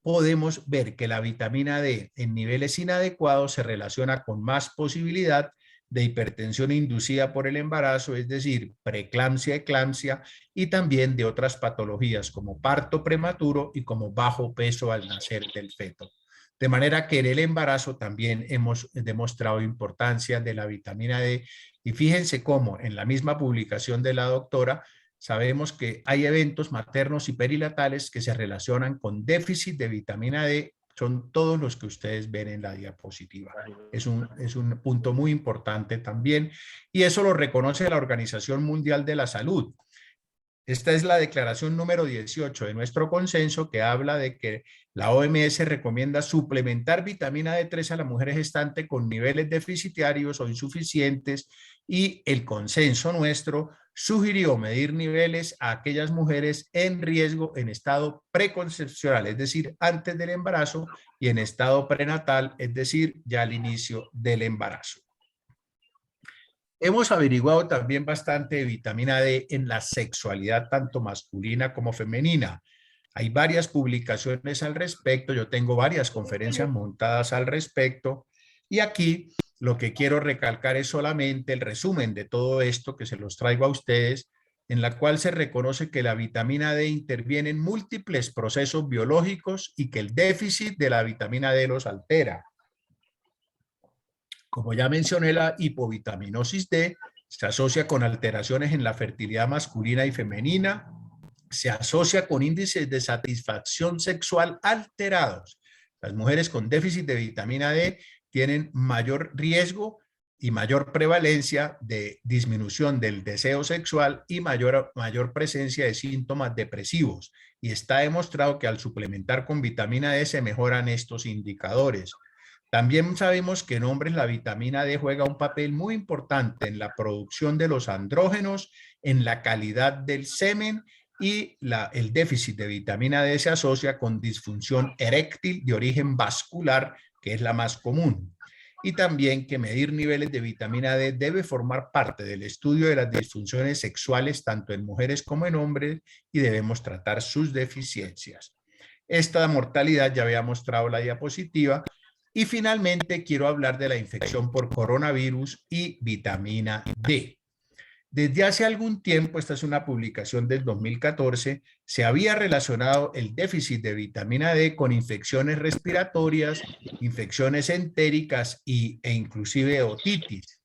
podemos ver que la vitamina D en niveles inadecuados se relaciona con más posibilidad de hipertensión inducida por el embarazo, es decir, preeclampsia, eclampsia, y también de otras patologías como parto prematuro y como bajo peso al nacer del feto. De manera que en el embarazo también hemos demostrado importancia de la vitamina D, y fíjense cómo en la misma publicación de la doctora sabemos que hay eventos maternos y perinatales que se relacionan con déficit de vitamina D. Son todos los que ustedes ven en la diapositiva. Es un punto muy importante también, y eso lo reconoce la Organización Mundial de la Salud. Esta es la declaración número 18 de nuestro consenso, que habla de que la OMS recomienda suplementar vitamina D3 a la mujer gestante con niveles deficitarios o insuficientes, y el consenso nuestro sugirió medir niveles a aquellas mujeres en riesgo en estado preconcepcional, es decir, antes del embarazo, y en estado prenatal, es decir, ya al inicio del embarazo. Hemos averiguado también bastante de vitamina D en la sexualidad, tanto masculina como femenina. Hay varias publicaciones al respecto, yo tengo varias conferencias montadas al respecto, y aquí lo que quiero recalcar es solamente el resumen de todo esto que se los traigo a ustedes, en la cual se reconoce que la vitamina D interviene en múltiples procesos biológicos y que el déficit de la vitamina D los altera. Como ya mencioné, la hipovitaminosis D se asocia con alteraciones en la fertilidad masculina y femenina, se asocia con índices de satisfacción sexual alterados. Las mujeres con déficit de vitamina D tienen mayor riesgo y mayor prevalencia de disminución del deseo sexual y mayor presencia de síntomas depresivos. Y está demostrado que al suplementar con vitamina D se mejoran estos indicadores. También sabemos que en hombres la vitamina D juega un papel muy importante en la producción de los andrógenos, en la calidad del semen, y el déficit de vitamina D se asocia con disfunción eréctil de origen vascular, que es la más común. Y también que medir niveles de vitamina D debe formar parte del estudio de las disfunciones sexuales tanto en mujeres como en hombres y debemos tratar sus deficiencias. Esta mortalidad ya había mostrado la diapositiva. Y finalmente quiero hablar de la infección por coronavirus y vitamina D. Desde hace algún tiempo, esta es una publicación del 2014, se había relacionado el déficit de vitamina D con infecciones respiratorias, infecciones entéricas e inclusive otitis.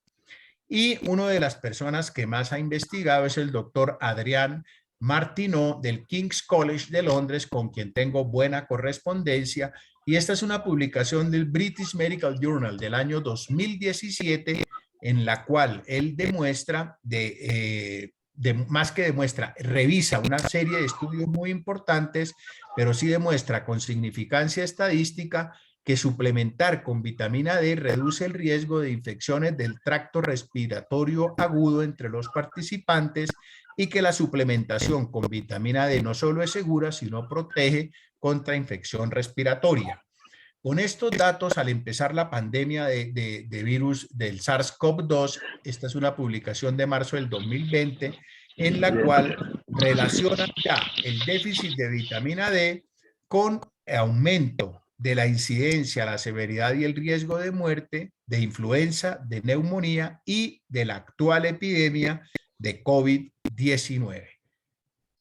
Y una de las personas que más ha investigado es el doctor Adrián Martineau del King's College de Londres, con quien tengo buena correspondencia. Y esta es una publicación del British Medical Journal del año 2017, en la cual él demuestra, más que demuestra, revisa una serie de estudios muy importantes, pero sí demuestra con significancia estadística que suplementar con vitamina D reduce el riesgo de infecciones del tracto respiratorio agudo entre los participantes y que la suplementación con vitamina D no solo es segura, sino protege contra infección respiratoria. Con estos datos, al empezar la pandemia de virus del SARS-CoV-2, esta es una publicación de marzo del 2020, en la cual relaciona ya el déficit de vitamina D con aumento de la incidencia, la severidad y el riesgo de muerte, de influenza, de neumonía y de la actual epidemia de COVID-19.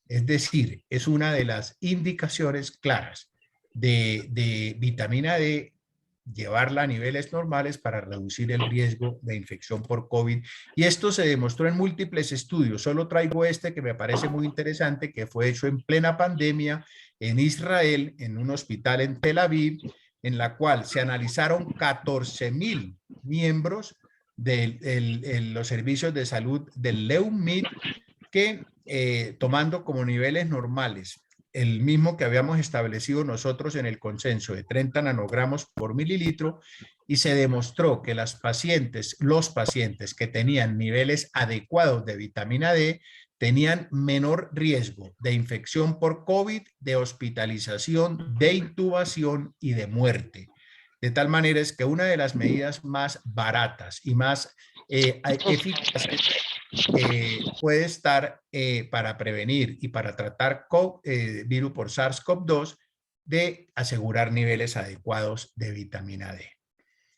Es decir, es una de las indicaciones claras de vitamina D, llevarla a niveles normales para reducir el riesgo de infección por COVID. Y esto se demostró en múltiples estudios. Solo traigo este que me parece muy interesante, que fue hecho en plena pandemia en Israel, en un hospital en Tel Aviv, en la cual se analizaron 14,000 miembros de los servicios de salud del LEUMID, que tomando como niveles normales el mismo que habíamos establecido nosotros en el consenso de 30 nanogramos por mililitro, y se demostró que los pacientes que tenían niveles adecuados de vitamina D tenían menor riesgo de infección por COVID, de hospitalización, de intubación y de muerte. De tal manera es que una de las medidas más baratas y más eficaces puede estar para prevenir y para tratar virus por SARS-CoV-2, de asegurar niveles adecuados de vitamina D.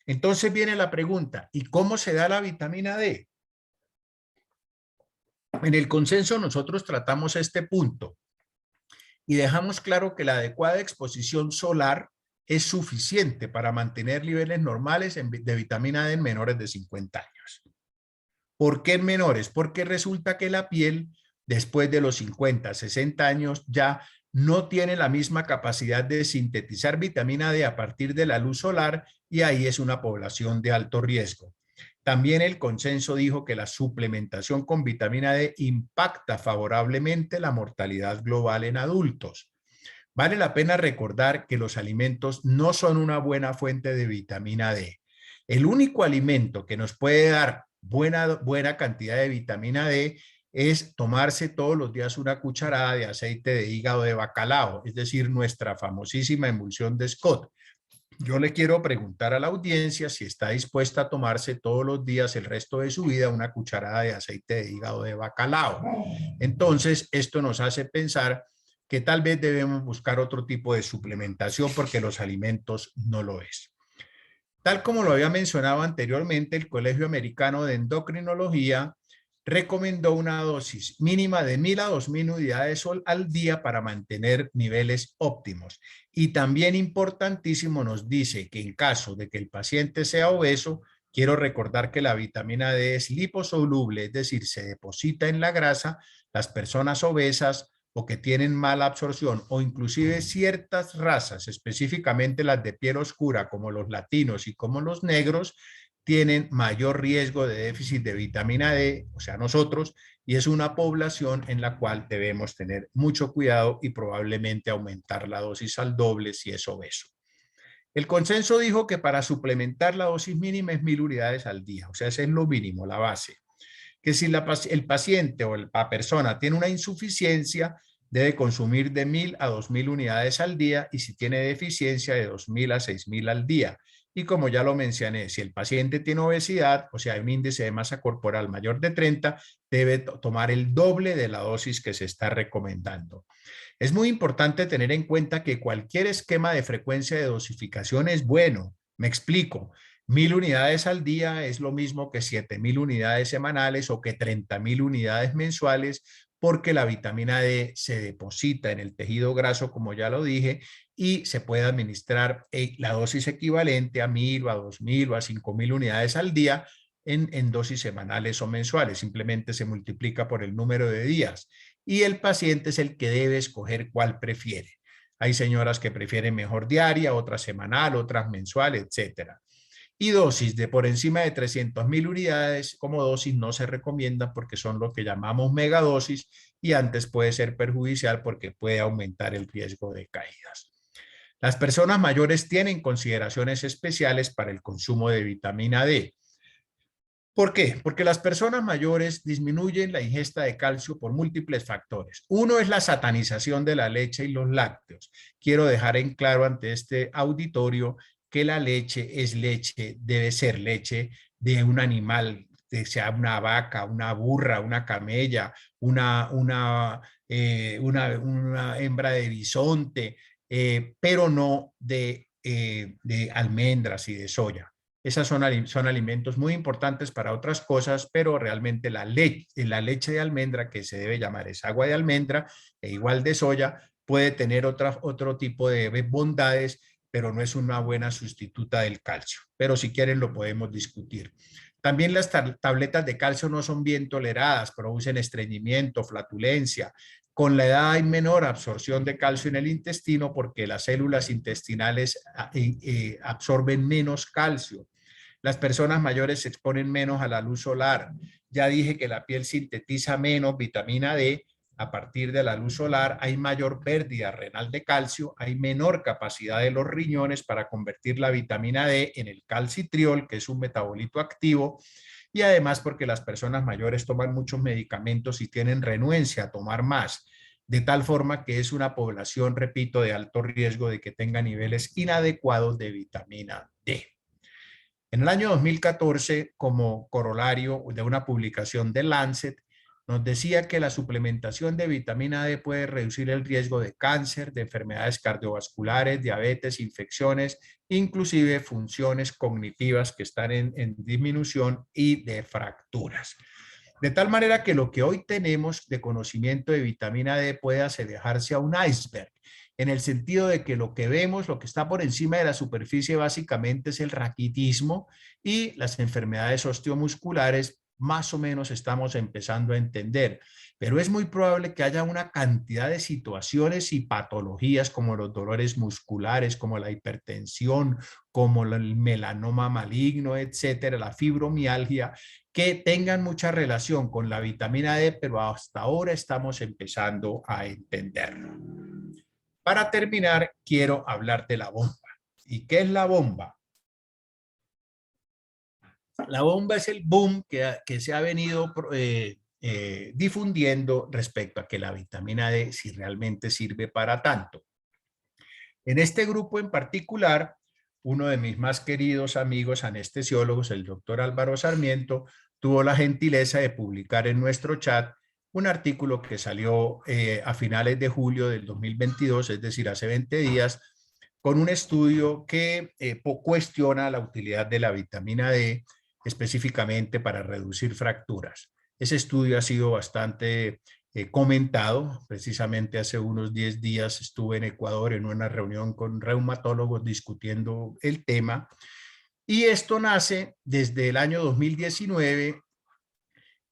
Entonces viene la pregunta, ¿y cómo se da la vitamina D? En el consenso nosotros tratamos este punto y dejamos claro que la adecuada exposición solar es suficiente para mantener niveles normales de vitamina D en menores de 50 años. ¿Por qué en menores? Porque resulta que la piel, después de los 50, 60 años, ya no tiene la misma capacidad de sintetizar vitamina D a partir de la luz solar, y ahí es una población de alto riesgo. También el consenso dijo que la suplementación con vitamina D impacta favorablemente la mortalidad global en adultos. Vale la pena recordar que los alimentos no son una buena fuente de vitamina D. El único alimento que nos puede dar buena cantidad de vitamina D es tomarse todos los días una cucharada de aceite de hígado de bacalao, es decir, nuestra famosísima emulsión de Scott. Yo le quiero preguntar a la audiencia si está dispuesta a tomarse todos los días el resto de su vida una cucharada de aceite de hígado de bacalao. Entonces, esto nos hace pensar que tal vez debemos buscar otro tipo de suplementación porque los alimentos no lo es. Tal como lo había mencionado anteriormente, el Colegio Americano de Endocrinología recomendó una dosis mínima de 1.000 a 2.000 unidades al día para mantener niveles óptimos. Y también importantísimo, nos dice que en caso de que el paciente sea obeso, quiero recordar que la vitamina D es liposoluble, es decir, se deposita en la grasa. Las personas obesas o que tienen mala absorción, o inclusive ciertas razas, específicamente las de piel oscura, como los latinos y como los negros, tienen mayor riesgo de déficit de vitamina D, o sea, nosotros, y es una población en la cual debemos tener mucho cuidado y probablemente aumentar la dosis al doble si es obeso. El consenso dijo que para suplementar la dosis mínima es 1000 unidades al día, o sea, ese es lo mínimo, la base. Que si el paciente o la persona tiene una insuficiencia, debe consumir de 1000 a 2000 unidades al día y si tiene deficiencia de 2000 a 6000 al día. Y como ya lo mencioné, si el paciente tiene obesidad, o sea, un índice de masa corporal mayor de 30, debe tomar el doble de la dosis que se está recomendando. Es muy importante tener en cuenta que cualquier esquema de frecuencia de dosificación es bueno. Me explico. 1000 unidades al día es lo mismo que 7000 unidades semanales o que 30.000 unidades mensuales, porque la vitamina D se deposita en el tejido graso, como ya lo dije, y se puede administrar la dosis equivalente a 1000 o a 2000 o a 5000 unidades al día en dosis semanales o mensuales. Simplemente se multiplica por el número de días y el paciente es el que debe escoger cuál prefiere. Hay señoras que prefieren mejor diaria, otras semanal, otras mensual, etcétera. Y dosis de por encima de 300.000 unidades como dosis no se recomienda porque son lo que llamamos megadosis y antes puede ser perjudicial porque puede aumentar el riesgo de caídas. Las personas mayores tienen consideraciones especiales para el consumo de vitamina D. ¿Por qué? Porque las personas mayores disminuyen la ingesta de calcio por múltiples factores. Uno es la satanización de la leche y los lácteos. Quiero dejar en claro ante este auditorio que la leche es leche, debe ser leche de un animal, sea una vaca, una burra, una camella, una hembra de bisonte, pero no de almendras y de soya. Esas son alimentos muy importantes para otras cosas, pero realmente la leche de almendra, que se debe llamar es agua de almendra, e igual de soya, puede tener otro tipo de bondades, pero no es una buena sustituta del calcio. Pero si quieren lo podemos discutir. También las tabletas de calcio no son bien toleradas, producen estreñimiento, flatulencia. Con la edad hay menor absorción de calcio en el intestino porque las células intestinales absorben menos calcio. Las personas mayores se exponen menos a la luz solar. Ya dije que la piel sintetiza menos vitamina D. A partir de la luz solar hay mayor pérdida renal de calcio, hay menor capacidad de los riñones para convertir la vitamina D en el calcitriol, que es un metabolito activo, y además porque las personas mayores toman muchos medicamentos y tienen renuencia a tomar más, de tal forma que es una población, repito, de alto riesgo de que tenga niveles inadecuados de vitamina D. En el año 2014, como corolario de una publicación de Lancet, nos decía que la suplementación de vitamina D puede reducir el riesgo de cáncer, de enfermedades cardiovasculares, diabetes, infecciones, inclusive funciones cognitivas que están en disminución y de fracturas. De tal manera que lo que hoy tenemos de conocimiento de vitamina D puede asemejarse a un iceberg, en el sentido de que lo que vemos, lo que está por encima de la superficie básicamente es el raquitismo y las enfermedades osteomusculares más o menos estamos empezando a entender, pero es muy probable que haya una cantidad de situaciones y patologías como los dolores musculares, como la hipertensión, como el melanoma maligno, etcétera, la fibromialgia, que tengan mucha relación con la vitamina D, pero hasta ahora estamos empezando a entenderlo. Para terminar, quiero hablar de la bomba. ¿Y qué es la bomba? La bomba es el boom que se ha venido difundiendo respecto a que la vitamina D si realmente sirve para tanto. En este grupo en particular, uno de mis más queridos amigos anestesiólogos, el doctor Álvaro Sarmiento, tuvo la gentileza de publicar en nuestro chat un artículo que salió a finales de julio del 2022, es decir, hace 20 días, con un estudio que cuestiona la utilidad de la vitamina D específicamente para reducir fracturas. Ese estudio ha sido bastante comentado. Precisamente hace unos 10 días estuve en Ecuador en una reunión con reumatólogos discutiendo el tema. Y esto nace desde el año 2019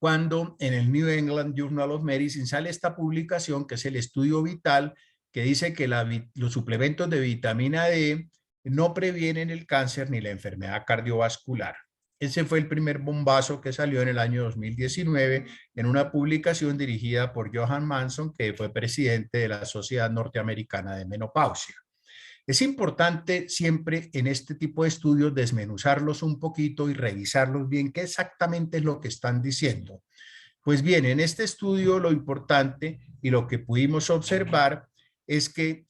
cuando en el New England Journal of Medicine sale esta publicación, que es el estudio vital, que dice que los suplementos de vitamina D no previenen el cáncer ni la enfermedad cardiovascular. Ese fue el primer bombazo que salió en el año 2019 en una publicación dirigida por Johan Manson, que fue presidente de la Sociedad Norteamericana de Menopausia. Es importante siempre en este tipo de estudios desmenuzarlos un poquito y revisarlos bien qué exactamente es lo que están diciendo. Pues bien, en este estudio lo importante y lo que pudimos observar es que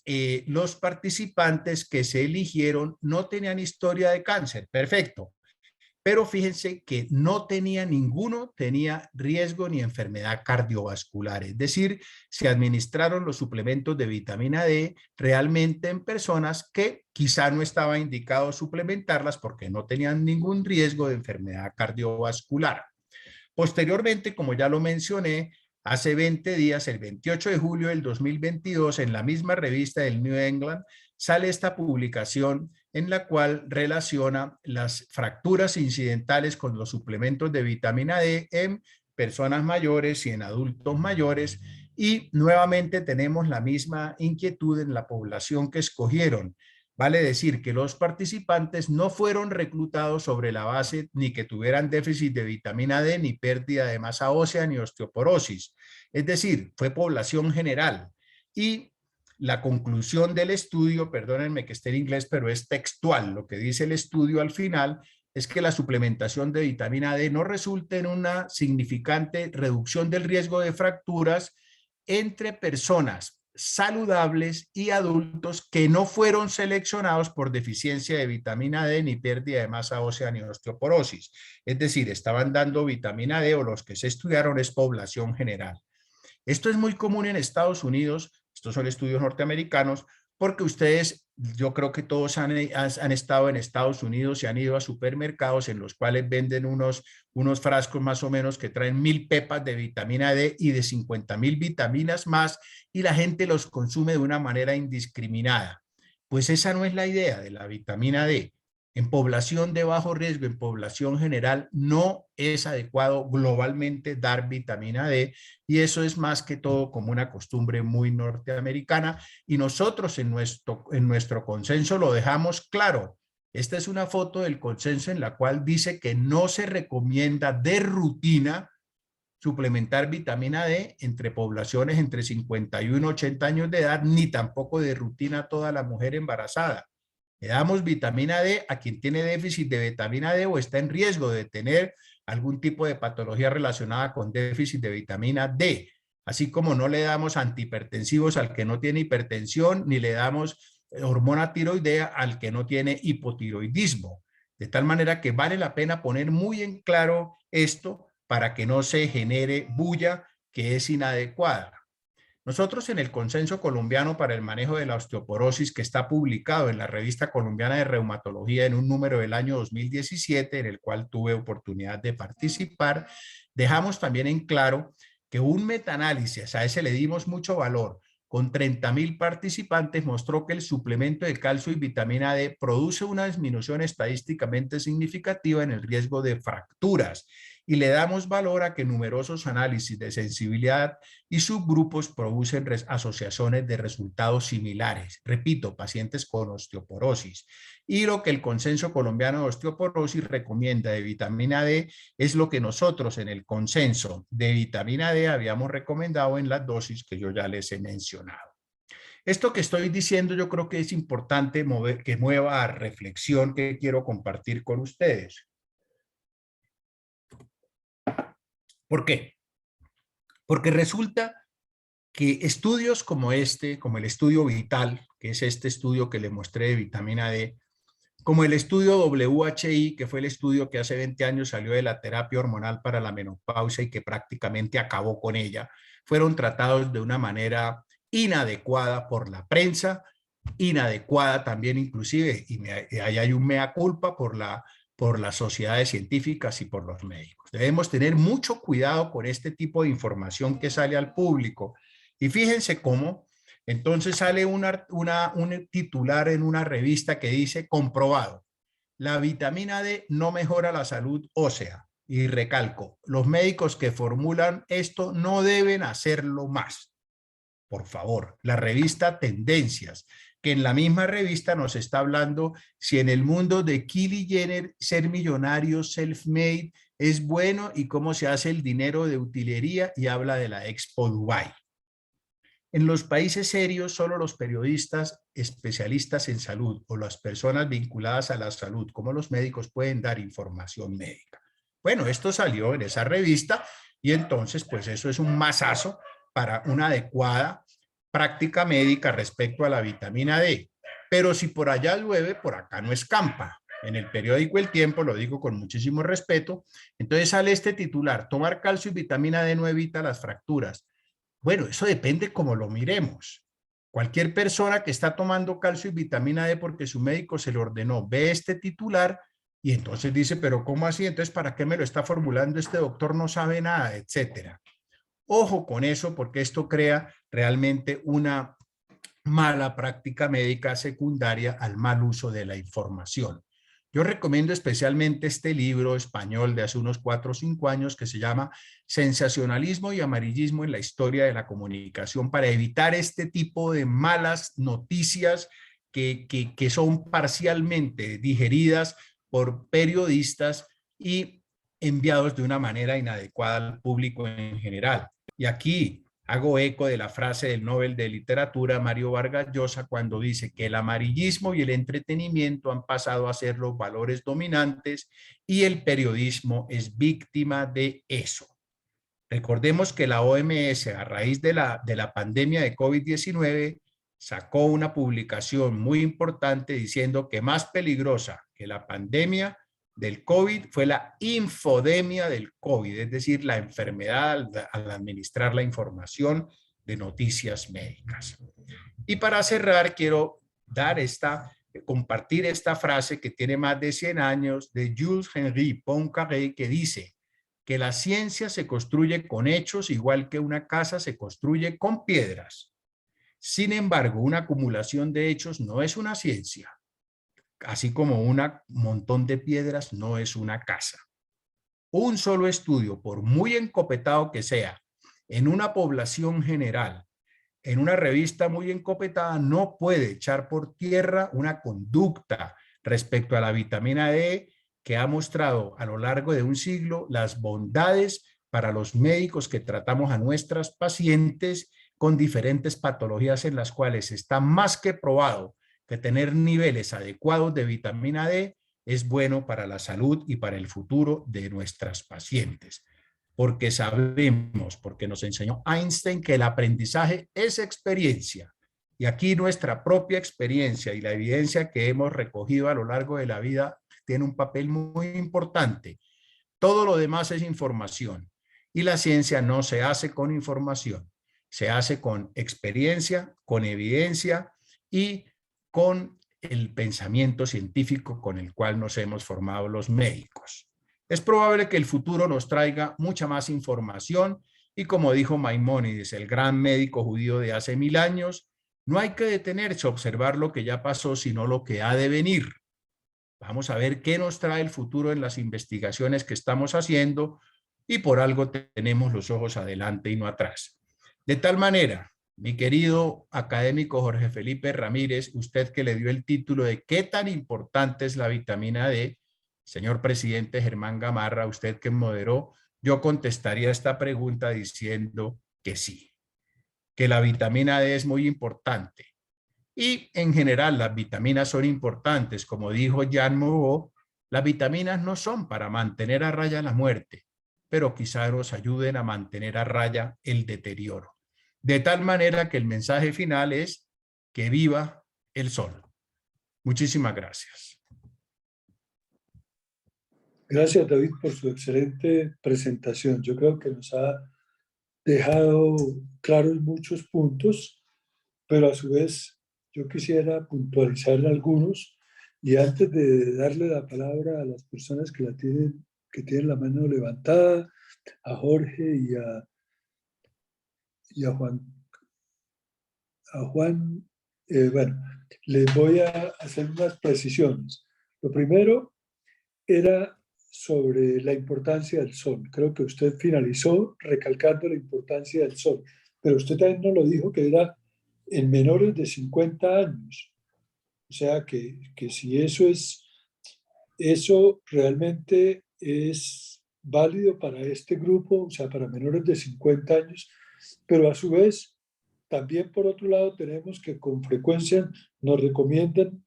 los participantes que se eligieron no tenían historia de cáncer. Perfecto. Pero fíjense que ninguno tenía riesgo ni enfermedad cardiovascular. Es decir, se administraron los suplementos de vitamina D realmente en personas que quizá no estaba indicado suplementarlas porque no tenían ningún riesgo de enfermedad cardiovascular. Posteriormente, como ya lo mencioné, hace 20 días, el 28 de julio del 2022, en la misma revista del New England, sale esta publicación en la cual relaciona las fracturas incidentales con los suplementos de vitamina D en personas mayores y en adultos mayores. Y nuevamente tenemos la misma inquietud en la población que escogieron. Vale decir que los participantes no fueron reclutados sobre la base ni que tuvieran déficit de vitamina D, ni pérdida de masa ósea, ni osteoporosis. Es decir, fue población general. Y la conclusión del estudio, perdónenme que esté en inglés, pero es textual. Lo que dice el estudio al final es que la suplementación de vitamina D no resulta en una significante reducción del riesgo de fracturas entre personas saludables y adultos que no fueron seleccionados por deficiencia de vitamina D, ni pérdida de masa ósea, ni osteoporosis. Es decir, estaban dando vitamina D, o los que se estudiaron es población general. Esto es muy común en Estados Unidos, estos son estudios norteamericanos, porque ustedes, yo creo que todos han estado en Estados Unidos y han ido a supermercados en los cuales venden unos frascos más o menos que traen 1000 pepas de vitamina D y de 50,000 vitaminas más, y la gente los consume de una manera indiscriminada. Pues esa no es la idea de la vitamina D. En población de bajo riesgo, en población general, no es adecuado globalmente dar vitamina D, y eso es más que todo como una costumbre muy norteamericana, y nosotros en nuestro consenso lo dejamos claro. Esta es una foto del consenso en la cual dice que no se recomienda de rutina suplementar vitamina D entre poblaciones entre 51 y 80 años de edad, ni tampoco de rutina a toda la mujer embarazada. Le damos vitamina D a quien tiene déficit de vitamina D o está en riesgo de tener algún tipo de patología relacionada con déficit de vitamina D, así como no le damos antihipertensivos al que no tiene hipertensión, ni le damos hormona tiroidea al que no tiene hipotiroidismo. De tal manera que vale la pena poner muy en claro esto para que no se genere bulla que es inadecuada. Nosotros en el Consenso Colombiano para el Manejo de la Osteoporosis, que está publicado en la Revista Colombiana de Reumatología en un número del año 2017, en el cual tuve oportunidad de participar, dejamos también en claro que un metaanálisis, a ese le dimos mucho valor, con 30,000 participantes, mostró que el suplemento de calcio y vitamina D produce una disminución estadísticamente significativa en el riesgo de fracturas, y le damos valor a que numerosos análisis de sensibilidad y subgrupos producen asociaciones de resultados similares. Repito, pacientes con osteoporosis. Y lo que el Consenso Colombiano de Osteoporosis recomienda de vitamina D es lo que nosotros en el Consenso de vitamina D habíamos recomendado en las dosis que yo ya les he mencionado. Esto que estoy diciendo yo creo que es importante que mueva a reflexión que quiero compartir con ustedes. ¿Por qué? Porque resulta que estudios como este, como el estudio Vital, que es este estudio que le mostré de vitamina D, como el estudio WHI, que fue el estudio que hace 20 años salió de la terapia hormonal para la menopausia y que prácticamente acabó con ella, fueron tratados de una manera inadecuada por la prensa, inadecuada también inclusive, y ahí hay un mea culpa por las sociedades científicas y por los médicos. Debemos tener mucho cuidado con este tipo de información que sale al público. Y fíjense cómo entonces sale un titular en una revista que dice: comprobado, la vitamina D no mejora la salud ósea. y recalco, los médicos que formulan esto no deben hacerlo más. Por favor, la revista Tendencias, que en la misma revista nos está hablando si en el mundo de Kylie Jenner ser millonario, self-made, es bueno y cómo se hace el dinero de utilería, y habla de la Expo Dubai. En los países serios, solo los periodistas especialistas en salud o las personas vinculadas a la salud, como los médicos, pueden dar información médica. Bueno, esto salió en esa revista y entonces pues eso es un mazazo para una adecuada práctica médica respecto a la vitamina D. Pero si por allá llueve, por acá no escampa. En el periódico El Tiempo, lo digo con muchísimo respeto, entonces sale este titular: tomar calcio y vitamina D no evita las fracturas. Bueno, eso depende cómo lo miremos. Cualquier persona que está tomando calcio y vitamina D porque su médico se lo ordenó, ve este titular y entonces dice, pero ¿cómo así? Entonces, ¿para qué me lo está formulando este doctor? No sabe nada, etcétera. Ojo con eso, porque esto crea realmente una mala práctica médica secundaria al mal uso de la información. Yo recomiendo especialmente este libro español de hace unos 4 o 5 años que se llama Sensacionalismo y amarillismo en la historia de la comunicación, para evitar este tipo de malas noticias que son parcialmente digeridas por periodistas y enviados de una manera inadecuada al público en general. Y aquí hago eco de la frase del Nobel de Literatura Mario Vargas Llosa cuando dice que el amarillismo y el entretenimiento han pasado a ser los valores dominantes y el periodismo es víctima de eso. Recordemos que la OMS, a raíz de la pandemia de COVID-19, sacó una publicación muy importante diciendo que más peligrosa que la pandemia del COVID fue la infodemia del COVID, es decir, la enfermedad al administrar la información de noticias médicas. Y para cerrar, quiero compartir esta frase que tiene más de 100 años de Jules Henry Poincaré, que dice que la ciencia se construye con hechos igual que una casa se construye con piedras. Sin embargo, una acumulación de hechos no es una ciencia, así como un montón de piedras no es una casa. Un solo estudio, por muy encopetado que sea, en una población general, en una revista muy encopetada, no puede echar por tierra una conducta respecto a la vitamina D que ha mostrado a lo largo de un siglo las bondades para los médicos que tratamos a nuestras pacientes con diferentes patologías, en las cuales está más que probado que tener niveles adecuados de vitamina D es bueno para la salud y para el futuro de nuestras pacientes. Porque sabemos, porque nos enseñó Einstein, que el aprendizaje es experiencia. Y aquí nuestra propia experiencia y la evidencia que hemos recogido a lo largo de la vida tiene un papel muy importante. Todo lo demás es información. Y la ciencia no se hace con información, se hace con experiencia, con evidencia y con el pensamiento científico con el cual nos hemos formado los médicos. Es probable que el futuro nos traiga mucha más información y, como dijo Maimónides, el gran médico judío de hace 1000 años, no hay que detenerse a observar lo que ya pasó, sino lo que ha de venir. Vamos a ver qué nos trae el futuro en las investigaciones que estamos haciendo y por algo tenemos los ojos adelante y no atrás. De tal manera, mi querido académico Jorge Felipe Ramírez, usted que le dio el título de ¿qué tan importante es la vitamina D? Señor presidente Germán Gamarra, usted que moderó, yo contestaría esta pregunta diciendo que sí, que la vitamina D es muy importante. Y en general las vitaminas son importantes. Como dijo Jean Moreau, las vitaminas no son para mantener a raya la muerte, pero quizá nos ayuden a mantener a raya el deterioro. De tal manera que el mensaje final es que viva el sol. Muchísimas gracias. Gracias, David, por su excelente presentación. Yo creo que nos ha dejado claros muchos puntos, pero a su vez yo quisiera puntualizar algunos, y antes de darle la palabra a las personas que tienen la mano levantada, a Jorge y a Juan, bueno, les voy a hacer unas precisiones. Lo primero era sobre la importancia del sol. Creo que usted finalizó recalcando la importancia del sol, pero usted también nos lo dijo que era en menores de 50 años. O sea que si eso realmente es válido para este grupo, o sea, para menores de 50 años, pero a su vez, también por otro lado tenemos que con frecuencia nos recomiendan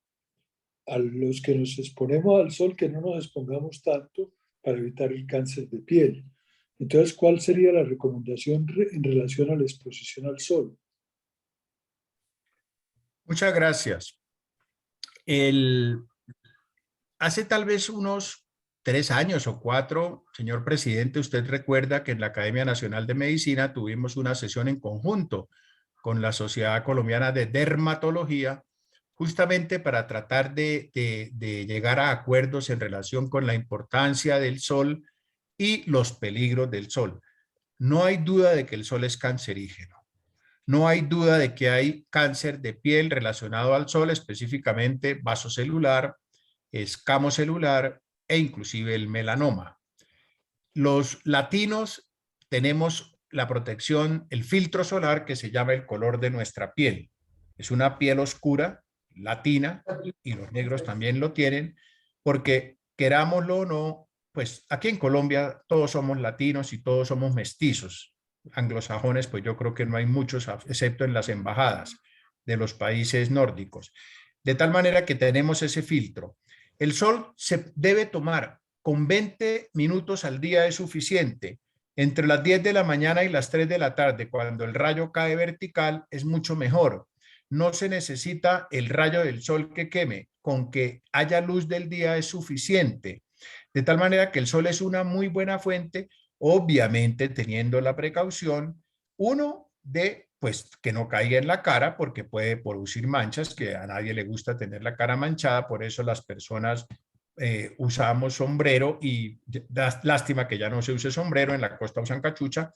a los que nos exponemos al sol que no nos expongamos tanto para evitar el cáncer de piel. Entonces, ¿cuál sería la recomendación en relación a la exposición al sol? Muchas gracias. Hace tal vez unos 3 años o 4, señor presidente, usted recuerda que en la Academia Nacional de Medicina tuvimos una sesión en conjunto con la Sociedad Colombiana de Dermatología, justamente para tratar de llegar a acuerdos en relación con la importancia del sol y los peligros del sol. No hay duda de que el sol es cancerígeno. No hay duda de que hay cáncer de piel relacionado al sol, específicamente vasocelular, escamocelular e inclusive el melanoma. Los latinos tenemos la protección, el filtro solar que se llama el color de nuestra piel. Es una piel oscura, latina, y los negros también lo tienen, porque querámoslo o no, pues aquí en Colombia todos somos latinos y todos somos mestizos. Anglosajones, pues yo creo que no hay muchos, excepto en las embajadas de los países nórdicos. De tal manera que tenemos ese filtro. El sol se debe tomar con 20 minutos al día es suficiente. Entre las 10 de la mañana y las 3 de la tarde, cuando el rayo cae vertical, es mucho mejor. No se necesita el rayo del sol que queme, con que haya luz del día es suficiente. De tal manera que el sol es una muy buena fuente, obviamente teniendo la precaución, uno, de pues que no caiga en la cara porque puede producir manchas, que a nadie le gusta tener la cara manchada, por eso las personas usamos sombrero y lástima que ya no se use sombrero, en la costa usan cachucha,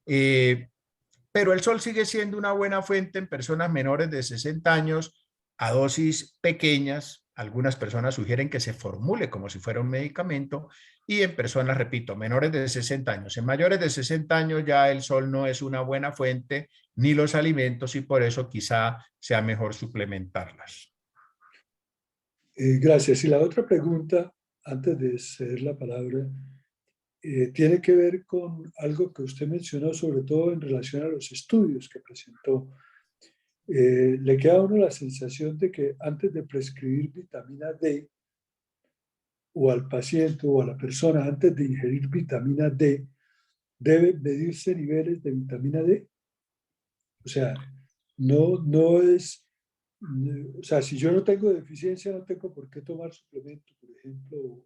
pero el sol sigue siendo una buena fuente en personas menores de 60 años a dosis pequeñas. Algunas personas sugieren que se formule como si fuera un medicamento y en personas, repito, menores de 60 años. En mayores de 60 años ya el sol no es una buena fuente ni los alimentos y por eso quizá sea mejor suplementarlas. Gracias. Y la otra pregunta, antes de ceder la palabra, tiene que ver con algo que usted mencionó, sobre todo en relación a los estudios que presentó. Le queda a uno la sensación de que antes de prescribir vitamina D, o al paciente o a la persona, antes de ingerir vitamina D, debe medirse niveles de vitamina D. O sea, no es, o sea, si yo no tengo deficiencia, no tengo por qué tomar suplemento, por ejemplo.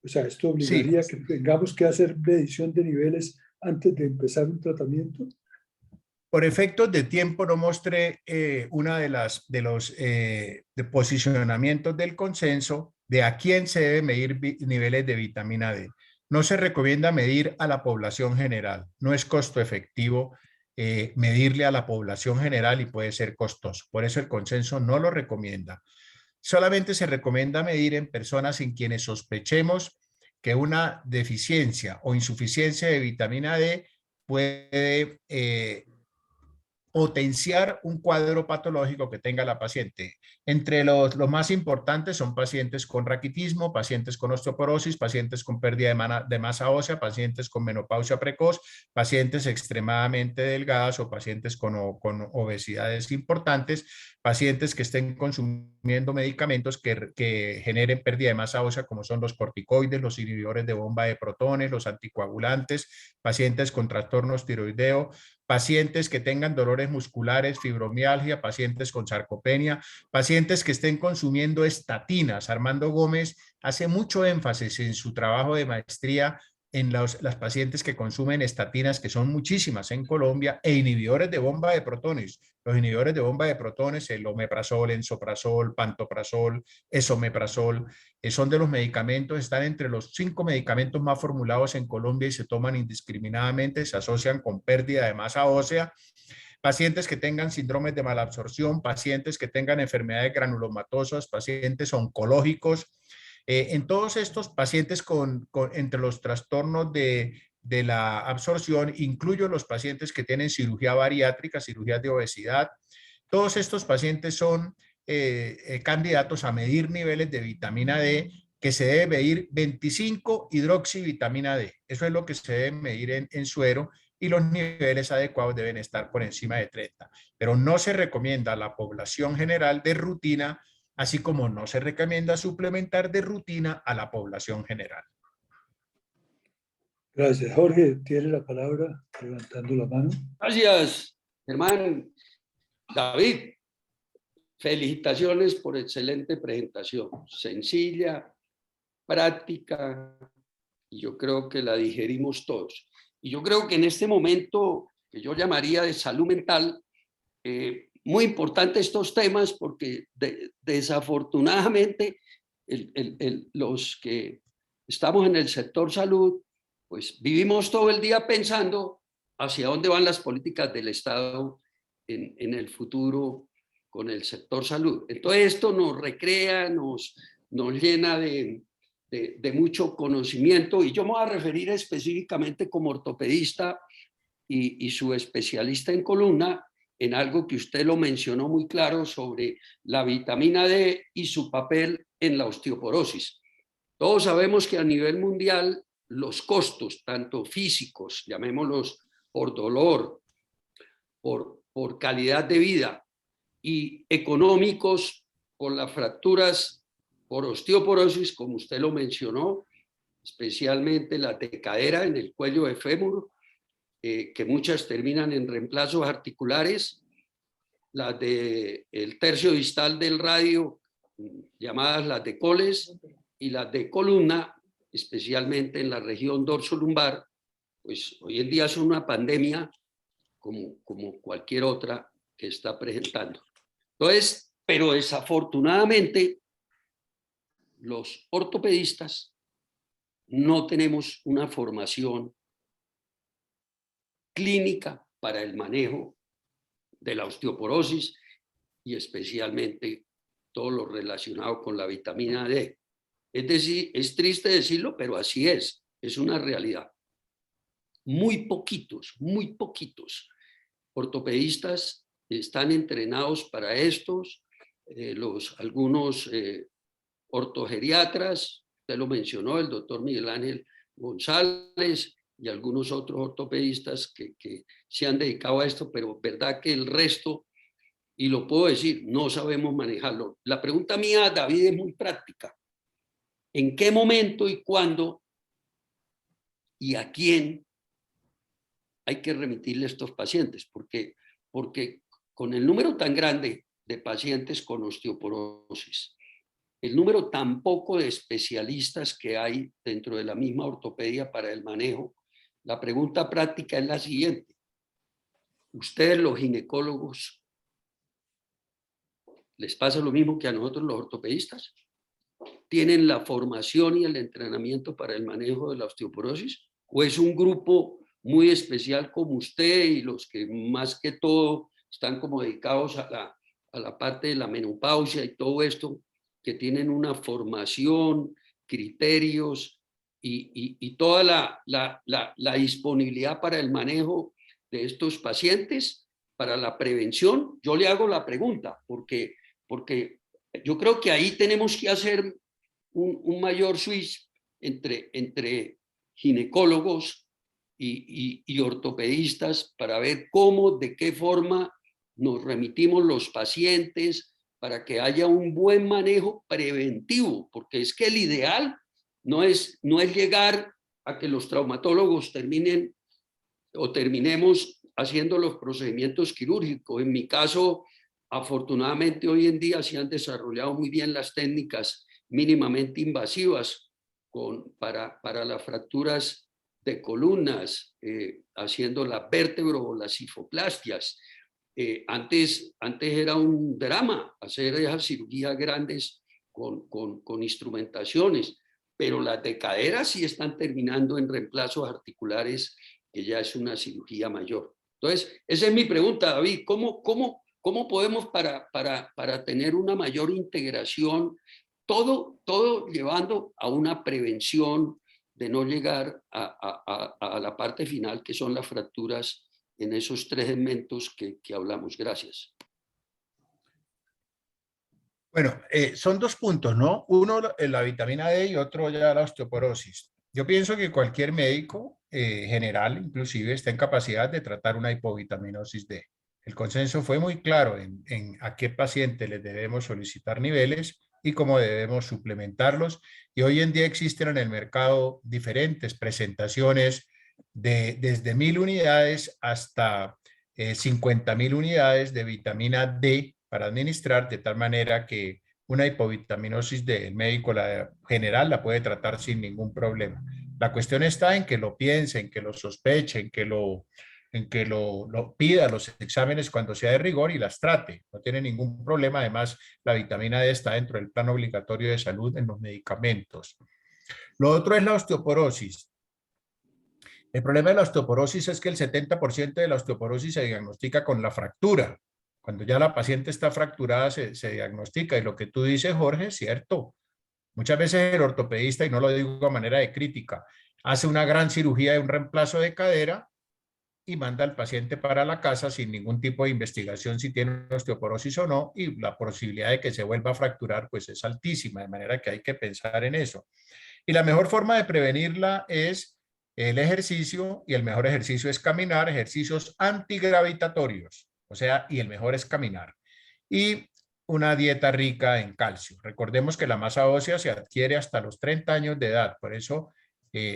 O sea, esto obligaría Sí. que tengamos que hacer medición de niveles antes de empezar un tratamiento. Por efectos de tiempo no mostré una de los de posicionamientos del consenso de a quién se debe medir niveles de vitamina D. No se recomienda medir a la población general. No es costo efectivo medirle a la población general y puede ser costoso. Por eso el consenso no lo recomienda. Solamente se recomienda medir en personas en quienes sospechemos que una deficiencia o insuficiencia de vitamina D puede potenciar un cuadro patológico que tenga la paciente. Entre los más importantes son pacientes con raquitismo, pacientes con osteoporosis, pacientes con pérdida de masa ósea, pacientes con menopausia precoz, pacientes extremadamente delgadas o pacientes con obesidades importantes, pacientes que estén consumiendo medicamentos que generen pérdida de masa ósea, como son los corticoides, los inhibidores de bomba de protones, los anticoagulantes, pacientes con trastornos tiroideo, pacientes que tengan dolores musculares, fibromialgia, pacientes con sarcopenia, pacientes que estén consumiendo estatinas. Armando Gómez hace mucho énfasis en su trabajo de maestría en las pacientes que consumen estatinas, que son muchísimas en Colombia, e inhibidores de bomba de protones. Los inhibidores de bomba de protones, el omeprazol, ensoprazol, pantoprazol, esomeprazol, son de los medicamentos, están entre los 5 medicamentos más formulados en Colombia y se toman indiscriminadamente, se asocian con pérdida de masa ósea. Pacientes que tengan síndromes de malabsorción, pacientes que tengan enfermedades granulomatosas, pacientes oncológicos, En todos estos pacientes entre los trastornos de la absorción, incluyo los pacientes que tienen cirugía bariátrica, cirugía de obesidad. Todos estos pacientes son candidatos a medir niveles de vitamina D, que se debe medir 25 hidroxivitamina D. Eso es lo que se debe medir en suero, y los niveles adecuados deben estar por encima de 30. Pero no se recomienda a la población general de rutina, así como no se recomienda suplementar de rutina a la población general. Gracias. Jorge, tiene la palabra levantando la mano. Gracias, Germán. David, felicitaciones por excelente presentación. Sencilla, práctica, y yo creo que la digerimos todos. Y yo creo que en este momento, que yo llamaría de salud mental, muy importante estos temas, porque desafortunadamente los que estamos en el sector salud, pues vivimos todo el día pensando hacia dónde van las políticas del Estado en el futuro con el sector salud. Entonces esto nos recrea, nos llena de mucho conocimiento, y yo me voy a referir específicamente como ortopedista y su especialista en columna en algo que usted lo mencionó muy claro sobre la vitamina D y su papel en la osteoporosis. Todos sabemos que a nivel mundial los costos, tanto físicos, llamémoslos por dolor, por calidad de vida, y económicos por las fracturas por osteoporosis, como usted lo mencionó, especialmente la de cadera en el cuello de fémur, que muchas terminan en reemplazos articulares, las del tercio distal del radio, llamadas las de coles, y las de columna, especialmente en la región dorsolumbar, pues hoy en día son una pandemia como cualquier otra que está presentando. Entonces, pero desafortunadamente, los ortopedistas no tenemos una formación clínica para el manejo de la osteoporosis, y especialmente todo lo relacionado con la vitamina D. Es decir, es triste decirlo, pero así es una realidad. Muy poquitos ortopedistas están entrenados para estos, algunos ortogeriatras, usted lo mencionó, el doctor Miguel Ángel González, y algunos otros ortopedistas que se han dedicado a esto, pero verdad que el resto, y lo puedo decir, no sabemos manejarlo. La pregunta mía, David, es muy práctica. ¿En qué momento y cuándo y a quién hay que remitirle a estos pacientes? Porque con el número tan grande de pacientes con osteoporosis, el número tan poco de especialistas que hay dentro de la misma ortopedia para el manejo, la pregunta práctica es la siguiente. ¿Ustedes, los ginecólogos, les pasa lo mismo que a nosotros los ortopedistas? ¿Tienen la formación y el entrenamiento para el manejo de la osteoporosis? ¿O es un grupo muy especial como usted y los que más que todo están como dedicados a la parte de la menopausia y todo esto, que tienen una formación, criterios y toda la disponibilidad para el manejo de estos pacientes, para la prevención? Yo le hago la pregunta porque yo creo que ahí tenemos que hacer un mayor switch entre ginecólogos y ortopedistas para ver cómo, de qué forma nos remitimos los pacientes para que haya un buen manejo preventivo, porque es que el ideal no es llegar a que los traumatólogos terminemos haciendo los procedimientos quirúrgicos. En mi caso, afortunadamente hoy en día se han desarrollado muy bien las técnicas mínimamente invasivas para las fracturas de columnas, haciendo las vértebro o las cifoplastias. Antes era un drama hacer esas cirugías grandes con instrumentaciones, pero las de cadera sí están terminando en reemplazos articulares, que ya es una cirugía mayor. Entonces, esa es mi pregunta, David. ¿Cómo podemos para tener una mayor integración todo llevando a una prevención de no llegar a la parte final, que son las fracturas en esos 3 segmentos que hablamos. Gracias. Bueno, son 2 puntos, ¿no? Uno, la vitamina D, y otro ya la osteoporosis. Yo pienso que cualquier médico general, inclusive, está en capacidad de tratar una hipovitaminosis D. El consenso fue muy claro en a qué paciente les debemos solicitar niveles y cómo debemos suplementarlos. Y hoy en día existen en el mercado diferentes presentaciones desde 1000 unidades hasta 50.000 unidades de vitamina D para administrar, de tal manera que una hipovitaminosis del médico general la puede tratar sin ningún problema. La cuestión está en que lo piense, en que lo sospeche, en que lo pida los exámenes cuando sea de rigor y las trate. No tiene ningún problema. Además, la vitamina D está dentro del plan obligatorio de salud en los medicamentos. Lo otro es la osteoporosis. El problema de la osteoporosis es que el 70% de la osteoporosis se diagnostica con la fractura. Cuando ya la paciente está fracturada se diagnostica, y lo que tú dices, Jorge, es cierto. Muchas veces el ortopedista, y no lo digo a manera de crítica, hace una gran cirugía de un reemplazo de cadera y manda al paciente para la casa sin ningún tipo de investigación si tiene osteoporosis o no, y la posibilidad de que se vuelva a fracturar pues es altísima, de manera que hay que pensar en eso. Y la mejor forma de prevenirla es el ejercicio, y el mejor ejercicio es caminar, ejercicios antigravitatorios, o sea, y el mejor es caminar. Y una dieta rica en calcio. Recordemos que la masa ósea se adquiere hasta los 30 años de edad, por eso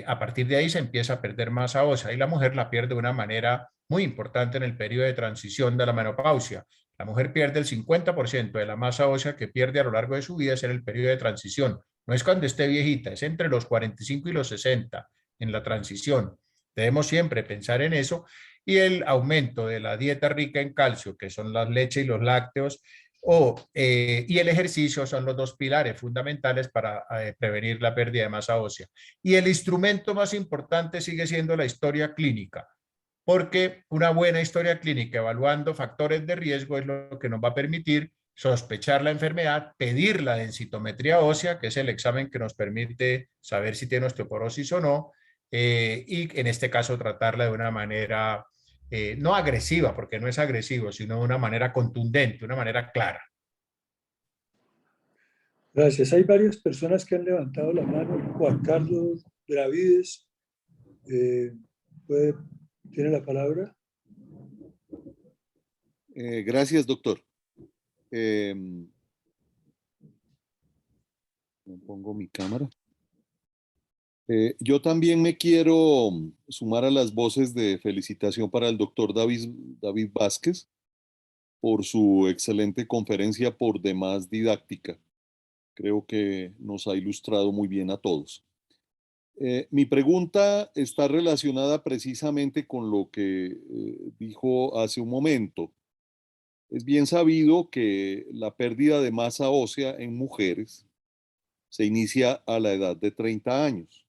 a partir de ahí se empieza a perder masa ósea, y la mujer la pierde de una manera muy importante en el periodo de transición de la menopausia. La mujer pierde el 50% de la masa ósea que pierde a lo largo de su vida, es en el periodo de transición. No es cuando esté viejita, es entre los 45 y los 60 en la transición. Debemos siempre pensar en eso, y el aumento de la dieta rica en calcio, que son las leches y los lácteos, y el ejercicio son los 2 pilares fundamentales para prevenir la pérdida de masa ósea. Y el instrumento más importante sigue siendo la historia clínica, porque una buena historia clínica evaluando factores de riesgo es lo que nos va a permitir sospechar la enfermedad, pedir la densitometría ósea, que es el examen que nos permite saber si tiene osteoporosis o no, y en este caso tratarla de una manera no agresiva, porque no es agresivo, sino de una manera contundente, una manera clara. Gracias. Hay varias personas que han levantado la mano. Juan Carlos Dravides, ¿tiene la palabra? Gracias, doctor. Pongo mi cámara. Yo también me quiero sumar a las voces de felicitación para el doctor David Vázquez por su excelente conferencia, por demás didáctica. Creo que nos ha ilustrado muy bien a todos. Mi pregunta está relacionada precisamente con lo que dijo hace un momento. Es bien sabido que la pérdida de masa ósea en mujeres se inicia a la edad de 30 años.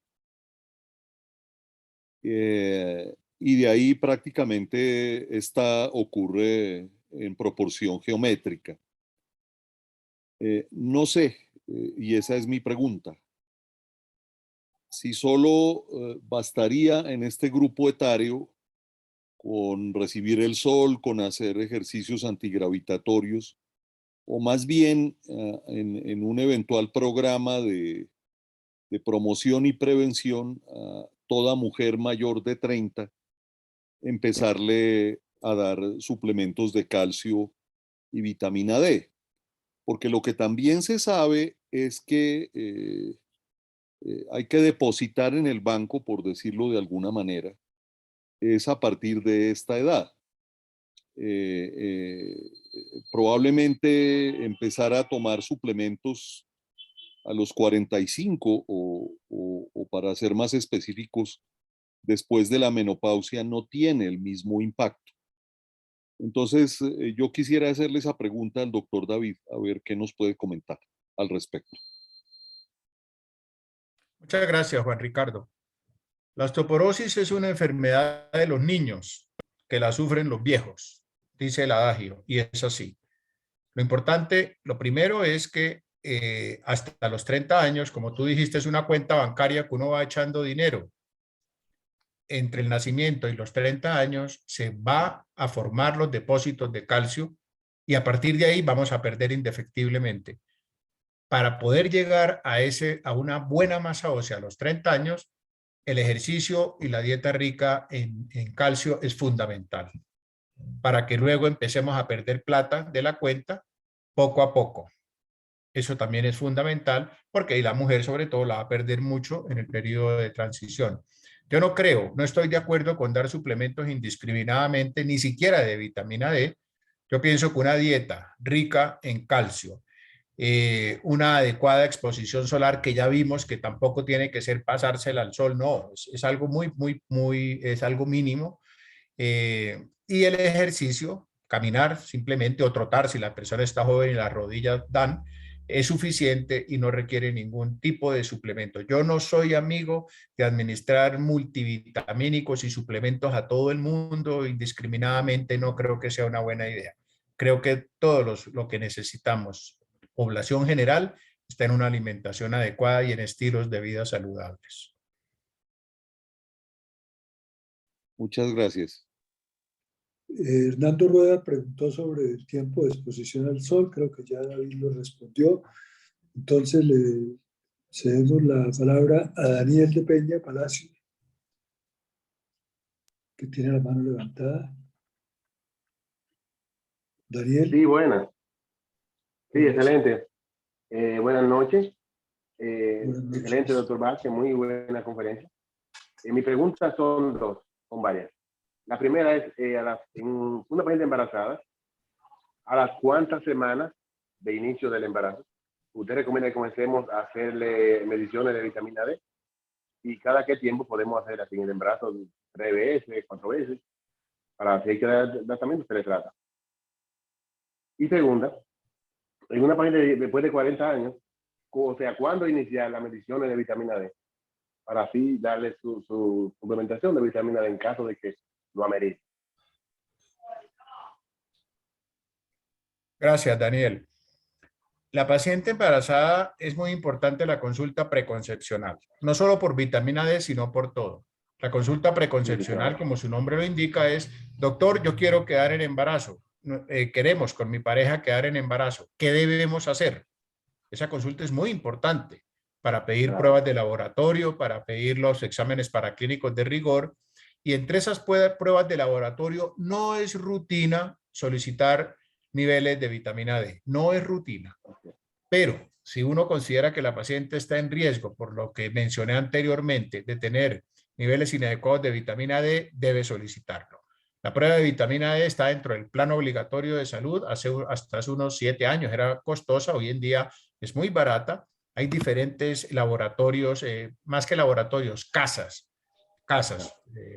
Y de ahí prácticamente esta ocurre en proporción geométrica. No sé, y esa es mi pregunta, si solo bastaría en este grupo etario con recibir el sol, con hacer ejercicios antigravitatorios, o más bien en un eventual programa de promoción y prevención a toda mujer mayor de 30, empezarle a dar suplementos de calcio y vitamina D. Porque lo que también se sabe es que hay que depositar en el banco, por decirlo de alguna manera, es a partir de esta edad. Probablemente empezar a tomar suplementos a los 45 o para ser más específicos, después de la menopausia no tiene el mismo impacto. Entonces, yo quisiera hacerle esa pregunta al doctor David, a ver qué nos puede comentar al respecto. Muchas gracias, Juan Ricardo. La osteoporosis es una enfermedad de los niños que la sufren los viejos, dice el adagio, y es así. Lo importante, lo primero es que hasta los 30 años, como tú dijiste, es una cuenta bancaria que uno va echando dinero. Entre el nacimiento y los 30 años se va a formar los depósitos de calcio y a partir de ahí vamos a perder indefectiblemente. Para poder llegar a una buena masa ósea a los 30 años, el ejercicio y la dieta rica en calcio es fundamental para que luego empecemos a perder plata de la cuenta poco a poco. Eso también es fundamental porque la mujer sobre todo la va a perder mucho en el periodo de transición. Yo no estoy de acuerdo con dar suplementos indiscriminadamente, ni siquiera de vitamina D. Yo pienso que una dieta rica en calcio, una adecuada exposición solar, que ya vimos que tampoco tiene que ser pasársela al sol, no, es algo es algo mínimo. Y el ejercicio, caminar simplemente o trotar si la persona está joven y las rodillas dan, es suficiente y no requiere ningún tipo de suplemento. Yo no soy amigo de administrar multivitamínicos y suplementos a todo el mundo indiscriminadamente, no creo que sea una buena idea. Creo que lo que necesitamos, población general, está en una alimentación adecuada y en estilos de vida saludables. Muchas gracias. Hernando Rueda preguntó sobre el tiempo de exposición al sol, creo que ya David lo respondió. Entonces le cedemos la palabra a Daniel de Peña Palacio, que tiene la mano levantada. Daniel. Sí, buenas. Sí, excelente. Buenas noches. Buenas noches. Excelente, doctor Vázquez, muy buena conferencia. Mis preguntas son varias. La primera es, una paciente embarazada, ¿a las cuántas semanas de inicio del embarazo usted recomienda que comencemos a hacerle mediciones de vitamina D? ¿Y cada qué tiempo podemos hacer así en el embarazo? 3 veces, 4 veces, para si hay que dar tratamiento, se le trata. Y segunda, en una paciente después de 40 años, o sea, ¿cuándo iniciar las mediciones de vitamina D? Para así darle su suplementación de vitamina D en caso de que lo amerite. Gracias, Daniel. La paciente embarazada es muy importante la consulta preconcepcional, no solo por vitamina D, sino por todo. La consulta preconcepcional, como su nombre lo indica, es: doctor, yo quiero quedar en embarazo, queremos con mi pareja quedar en embarazo, ¿qué debemos hacer? Esa consulta es muy importante para pedir pruebas de laboratorio, para pedir los exámenes paraclínicos de rigor, y entre esas pruebas de laboratorio no es rutina solicitar niveles de vitamina D, no es rutina. Pero si uno considera que la paciente está en riesgo, por lo que mencioné anteriormente, de tener niveles inadecuados de vitamina D, debe solicitarlo. La prueba de vitamina D está dentro del plan obligatorio de salud. Hasta hace unos 7 años era costosa, hoy en día es muy barata. Hay diferentes laboratorios, más que laboratorios, casas.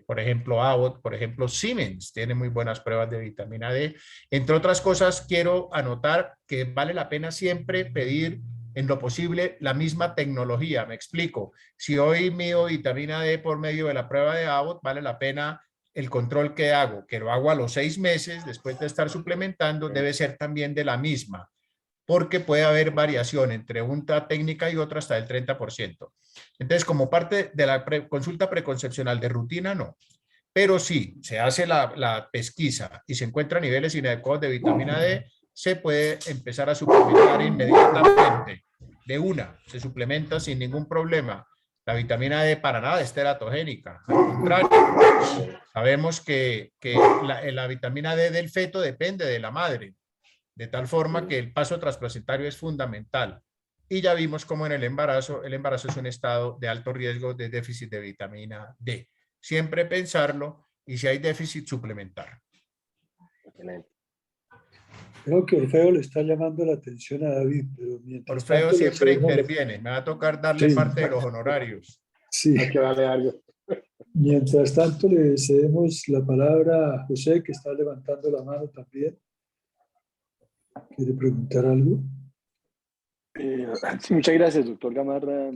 Por ejemplo, Abbott, por ejemplo, Siemens tiene muy buenas pruebas de vitamina D. Entre otras cosas, quiero anotar que vale la pena siempre pedir en lo posible la misma tecnología. Me explico. Si hoy mido vitamina D por medio de la prueba de Abbott, vale la pena el control que hago, que lo hago a los 6 meses después de estar suplementando, debe ser también de la misma, porque puede haber variación entre una técnica y otra hasta el 30%. Entonces, como parte de la consulta preconcepcional de rutina, no. Pero sí, se hace la pesquisa y se encuentran niveles inadecuados de vitamina D, se puede empezar a suplementar inmediatamente. De una, se suplementa sin ningún problema. La vitamina D para nada es teratogénica. Al contrario, sabemos que la vitamina D del feto depende de la madre, de tal forma que el paso transplacentario es fundamental. Y ya vimos cómo en el embarazo es un estado de alto riesgo de déficit de vitamina D. Siempre pensarlo y si hay déficit, suplementar. Excelente. Creo que Orfeo le está llamando la atención a David, pero mientras Orfeo tanto siempre interviene. Me va a tocar darle parte de los honorarios. Sí. Hay que darle algo. Mientras tanto le cedemos la palabra a José, que está levantando la mano también. ¿Quiere preguntar algo? Sí, muchas gracias, doctor Gamarra.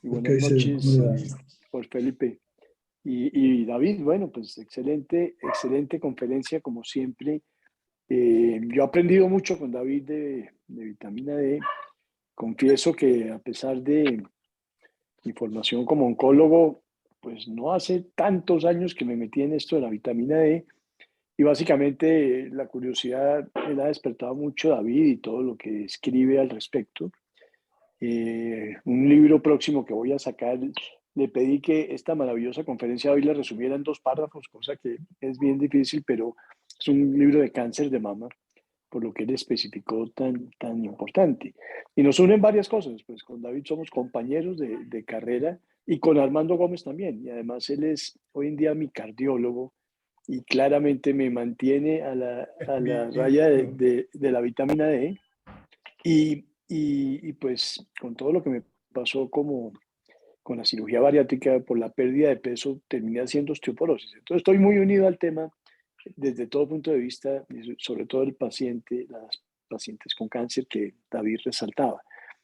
Y buenas noches por Felipe. Y David, bueno, pues excelente conferencia como siempre. Yo he aprendido mucho con David de vitamina D confieso que a pesar de mi formación como oncólogo, pues no hace tantos años que me metí en esto de la vitamina D y básicamente la curiosidad me la ha despertado mucho David y todo lo que escribe al respecto. Un libro próximo que voy a sacar, le pedí que esta maravillosa conferencia hoy la resumiera en 2 párrafos, cosa que es bien difícil, pero es un libro de cáncer de mama, por lo que él especificó tan importante. Y nos unen varias cosas, pues con David somos compañeros de carrera y con Armando Gómez también, y además él es hoy en día mi cardiólogo y claramente me mantiene a la raya de la vitamina D y pues con todo lo que me pasó como con la cirugía bariátrica por la pérdida de peso, terminé haciendo osteoporosis. Entonces estoy muy unido al tema desde todo punto de vista, sobre todo el paciente, las pacientes con cáncer que David resaltaba.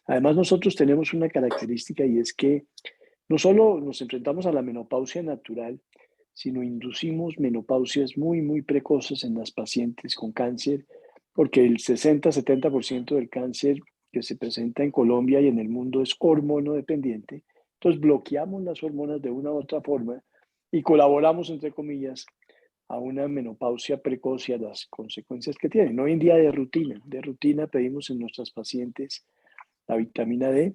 Además, nosotros tenemos una característica y es que no solo nos enfrentamos a la menopausia natural, sino inducimos menopausias muy precoces en las pacientes con cáncer, porque el 60-70% del cáncer que se presenta en Colombia y en el mundo es hormonodependiente. Entonces bloqueamos las hormonas de una u otra forma y colaboramos, entre comillas, a una menopausia precoz y a las consecuencias que tienen. Hoy en día de rutina pedimos en nuestras pacientes la vitamina D.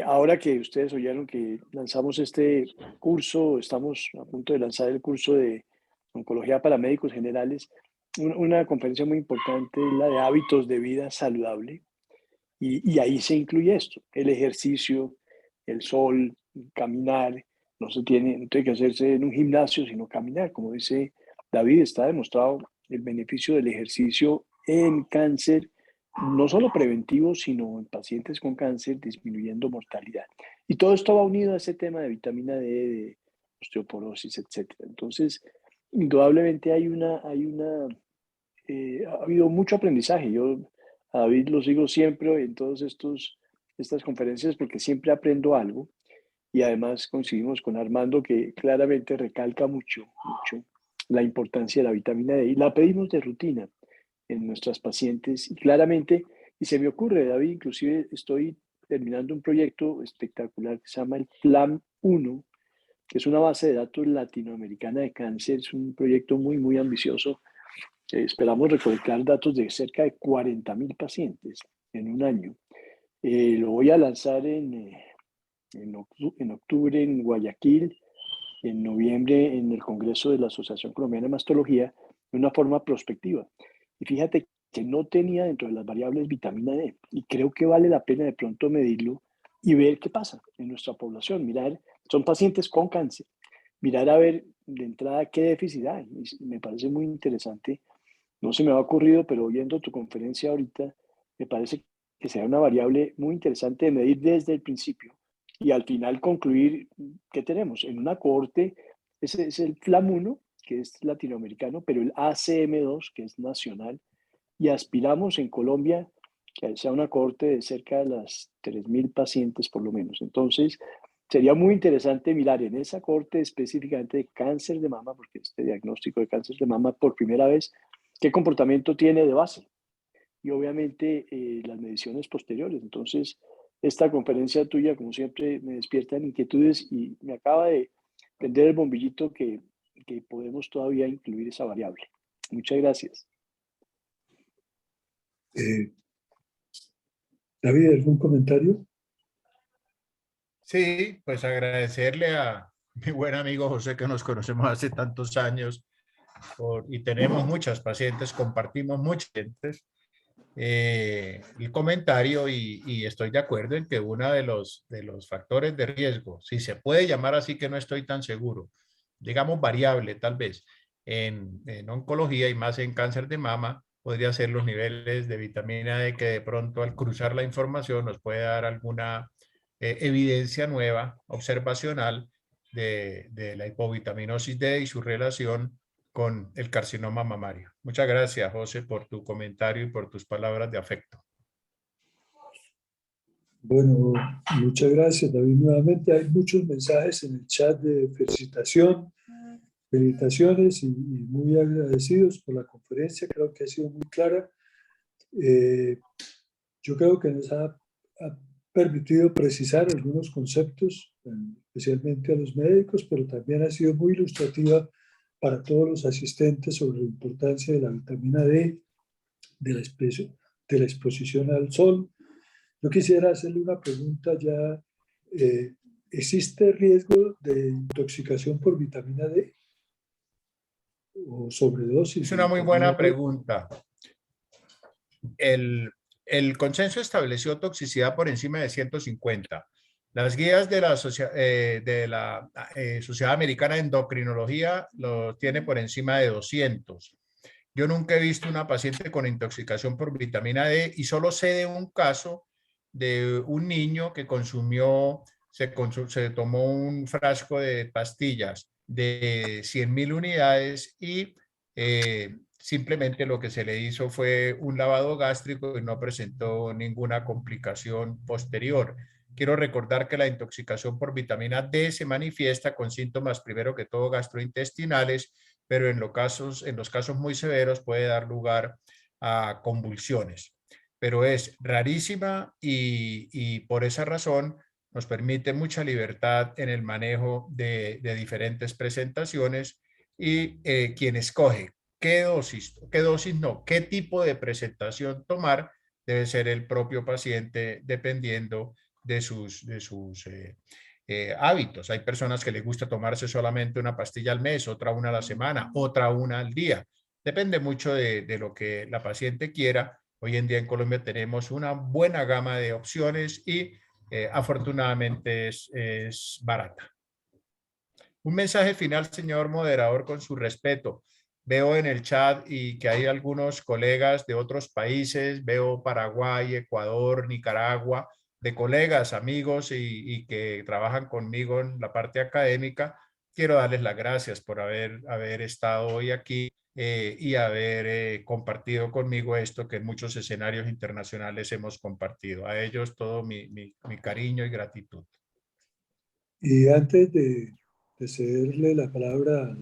Ahora que ustedes oyeron que lanzamos este curso, estamos a punto de lanzar el curso de oncología para médicos generales, una conferencia muy importante es la de hábitos de vida saludable y ahí se incluye esto, el ejercicio, el sol, caminar, no tiene que hacerse en un gimnasio, sino caminar. Como dice David, está demostrado el beneficio del ejercicio en cáncer, no solo preventivo, sino en pacientes con cáncer, disminuyendo mortalidad. Y todo esto va unido a ese tema de vitamina D, de osteoporosis, etc. Entonces, indudablemente ha habido mucho aprendizaje. Yo a David lo sigo siempre en todas estas conferencias porque siempre aprendo algo y además coincidimos con Armando que claramente recalca mucho la importancia de la vitamina D y la pedimos de rutina en nuestras pacientes y claramente, y se me ocurre, David, inclusive estoy terminando un proyecto espectacular que se llama el FLAM-1, que es una base de datos latinoamericana de cáncer, es un proyecto muy ambicioso. Esperamos recolectar datos de cerca de 40.000 pacientes en un año. Lo voy a lanzar en octubre en Guayaquil, en noviembre en el Congreso de la Asociación Colombiana de Mastología, de una forma prospectiva. Y fíjate que no tenía dentro de las variables vitamina D y creo que vale la pena de pronto medirlo y ver qué pasa en nuestra población. Mirar, son pacientes con cáncer, mirar a ver de entrada qué déficit hay. Y me parece muy interesante. No se me ha ocurrido, pero oyendo tu conferencia ahorita, me parece que será una variable muy interesante de medir desde el principio y al final concluir qué tenemos. En una cohorte, ese es el FLAM-1, que es latinoamericano, pero el ACM2, que es nacional, y aspiramos en Colombia que sea una cohorte de cerca de las 3.000 pacientes por lo menos. Entonces, sería muy interesante mirar en esa cohorte específicamente de cáncer de mama, porque este diagnóstico de cáncer de mama por primera vez, qué comportamiento tiene de base y obviamente las mediciones posteriores. Entonces, esta conferencia tuya, como siempre, me despiertan inquietudes y me acaba de prender el bombillito que podemos todavía incluir esa variable. Muchas gracias. David, ¿algún comentario? Sí, pues agradecerle a mi buen amigo José que nos conocemos hace tantos años y tenemos muchas pacientes, compartimos muchos pacientes. El comentario y estoy de acuerdo en que uno de los factores de riesgo, si se puede llamar así que no estoy tan seguro, digamos variable tal vez, en oncología y más en cáncer de mama, podría ser los niveles de vitamina D que de pronto al cruzar la información nos puede dar alguna evidencia nueva, observacional de la hipovitaminosis D y su relación con el carcinoma mamario. Muchas gracias, José, por tu comentario y por tus palabras de afecto. Bueno, muchas gracias, David. Nuevamente hay muchos mensajes en el chat de felicitaciones y muy agradecidos por la conferencia. Creo que ha sido muy clara. Yo creo que nos ha ha permitido precisar algunos conceptos, especialmente a los médicos, pero también ha sido muy ilustrativa para todos los asistentes sobre la importancia de la vitamina D, de la exposición al sol. Yo quisiera hacerle una pregunta ya. ¿Existe riesgo de intoxicación por vitamina D o sobredosis Es de una muy vitamina buena D? pregunta. El consenso estableció toxicidad por encima de 150. Las guías de la Sociedad Americana de Endocrinología lo tiene por encima de 200. Yo nunca he visto una paciente con intoxicación por vitamina D y solo sé de un caso de un niño que se tomó un frasco de pastillas de 100.000 unidades y simplemente lo que se le hizo fue un lavado gástrico y no presentó ninguna complicación posterior. Quiero recordar que la intoxicación por vitamina D se manifiesta con síntomas, primero que todo, gastrointestinales, pero en los casos muy severos puede dar lugar a convulsiones. Pero es rarísima y por esa razón nos permite mucha libertad en el manejo de diferentes presentaciones y quien escoge qué tipo de presentación tomar debe ser el propio paciente dependiendo de sus hábitos. Hay personas que les gusta tomarse solamente una pastilla al mes, otra una a la semana, otra una al día. Depende mucho de lo que la paciente quiera. Hoy en día en Colombia tenemos una buena gama de opciones y afortunadamente es barata. Un mensaje final, señor moderador, con su respeto. Veo en el chat y que hay algunos colegas de otros países, veo Paraguay, Ecuador, Nicaragua, de colegas, amigos y que trabajan conmigo en la parte académica. Quiero darles las gracias por haber estado hoy aquí y haber compartido conmigo esto que en muchos escenarios internacionales hemos compartido. A ellos todo mi cariño y gratitud. Y antes de cederle la palabra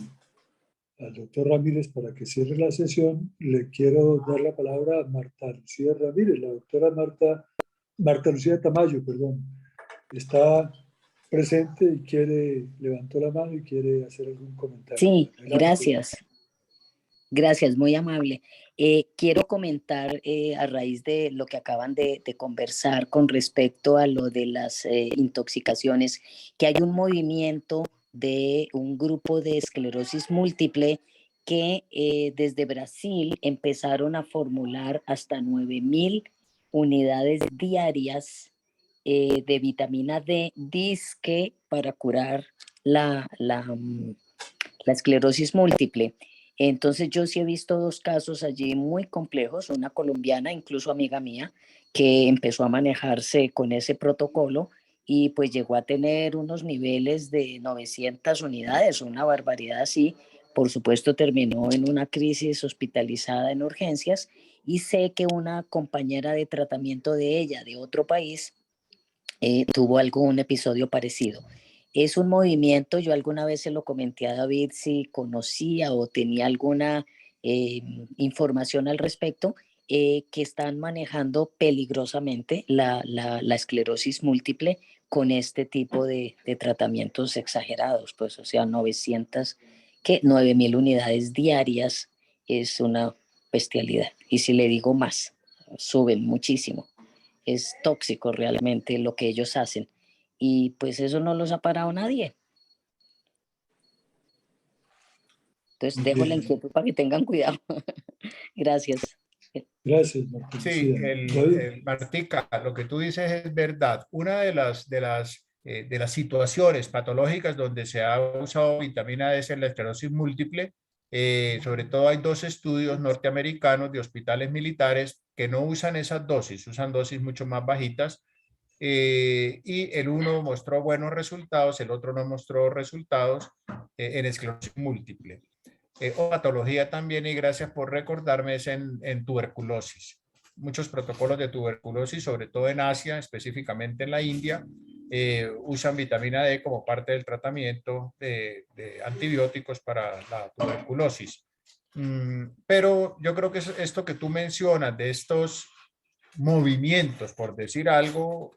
al doctor Ramírez para que cierre la sesión, le quiero dar la palabra a Marta Lucía Ramírez. La doctora Marta Lucía Tamayo, perdón, está presente y levantó la mano y quiere hacer algún comentario. Sí, Adelante. gracias. Gracias, muy amable. Quiero comentar a raíz de lo que acaban de conversar con respecto a lo de las intoxicaciones, que hay un movimiento de un grupo de esclerosis múltiple que desde Brasil empezaron a formular hasta 9.000 unidades diarias de vitamina D, disque para curar la esclerosis múltiple. Entonces yo sí he visto dos casos allí muy complejos, una colombiana, incluso amiga mía, que empezó a manejarse con ese protocolo y pues llegó a tener unos niveles de 900 unidades, una barbaridad así. Por supuesto terminó en una crisis hospitalizada en urgencias y sé que una compañera de tratamiento de ella de otro país tuvo algún episodio parecido. Es un movimiento, yo alguna vez se lo comenté a David si conocía o tenía alguna información al respecto, que están manejando peligrosamente la esclerosis múltiple con este tipo de tratamientos exagerados, pues o sea, 9.000 unidades diarias es una bestialidad. Y si le digo más, suben muchísimo. Es tóxico realmente lo que ellos hacen. Y pues eso no los ha parado nadie. Entonces dejo la inquietud para que tengan cuidado. Gracias. Gracias, Marta Sí, Lucía. Martica, lo que tú dices es verdad. Una de las situaciones patológicas donde se ha usado vitamina D es en la esclerosis múltiple. Sobre todo hay dos estudios norteamericanos de hospitales militares que no usan esas dosis, usan dosis mucho más bajitas. Y el uno mostró buenos resultados, el otro no mostró resultados en esclerosis múltiple. O patología también, y gracias por recordarme, es en tuberculosis. Muchos protocolos de tuberculosis, sobre todo en Asia, específicamente en la India, usan vitamina D como parte del tratamiento de antibióticos para la tuberculosis. Pero yo creo que esto que tú mencionas de estos movimientos, por decir algo,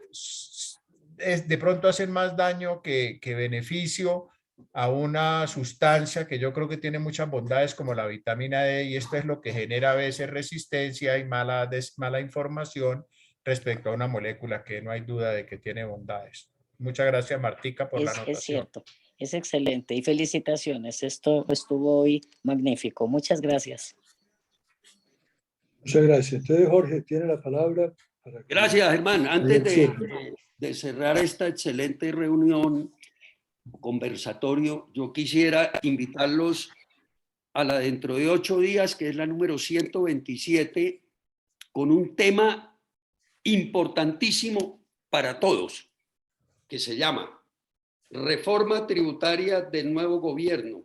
de pronto hacen más daño que beneficio a una sustancia que yo creo que tiene muchas bondades como la vitamina D, y esto es lo que genera a veces resistencia y mala información respecto a una molécula que no hay duda de que tiene bondades. Muchas gracias, Martica, por la Es anotación. cierto, es excelente y felicitaciones. Esto estuvo hoy magnífico. Muchas gracias. Muchas gracias. Entonces, Jorge, tiene la palabra. Para que Gracias, Germán. Antes cierre. de cerrar esta excelente reunión, conversatorio, yo quisiera invitarlos a la dentro de 8 días, que es la número 127, con un tema importantísimo para todos, que se llama Reforma Tributaria del Nuevo Gobierno.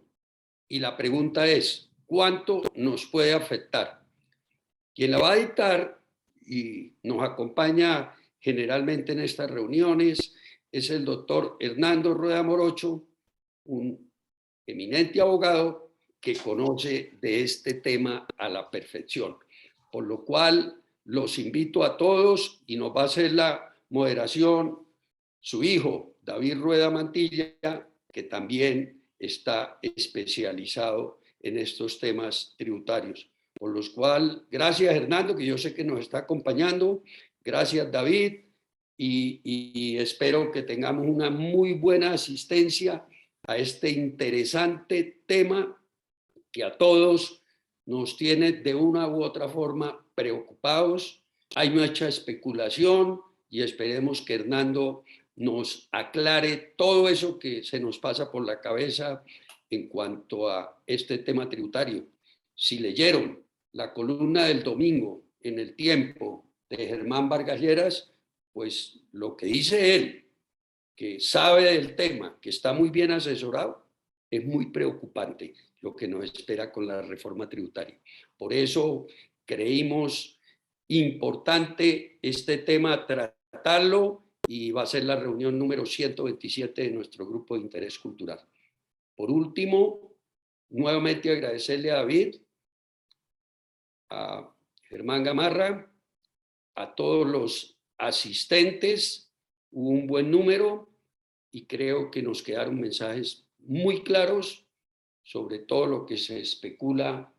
Y la pregunta es, ¿cuánto nos puede afectar? Quien la va a dictar y nos acompaña generalmente en estas reuniones es el doctor Hernando Rueda Morocho, un eminente abogado que conoce de este tema a la perfección. Por lo cual los invito a todos y nos va a hacer la moderación su hijo, David Rueda Mantilla, que también está especializado en estos temas tributarios. Por los cuales, gracias Hernando, que yo sé que nos está acompañando, gracias David, y espero que tengamos una muy buena asistencia a este interesante tema que a todos nos tiene de una u otra forma preocupados. Hay mucha especulación y esperemos que Hernando nos aclare todo eso que se nos pasa por la cabeza en cuanto a este tema tributario. Si leyeron la columna del domingo en El Tiempo de Germán Vargas Lleras, pues lo que dice él, que sabe del tema, que está muy bien asesorado, es muy preocupante lo que nos espera con la reforma tributaria. Por eso creímos importante este tema tratarlo y va a ser la reunión número 127 de nuestro grupo de interés cultural. Por último, nuevamente agradecerle a David, a Germán Gamarra, a todos los asistentes, hubo un buen número y creo que nos quedaron mensajes muy claros sobre todo lo que se especula,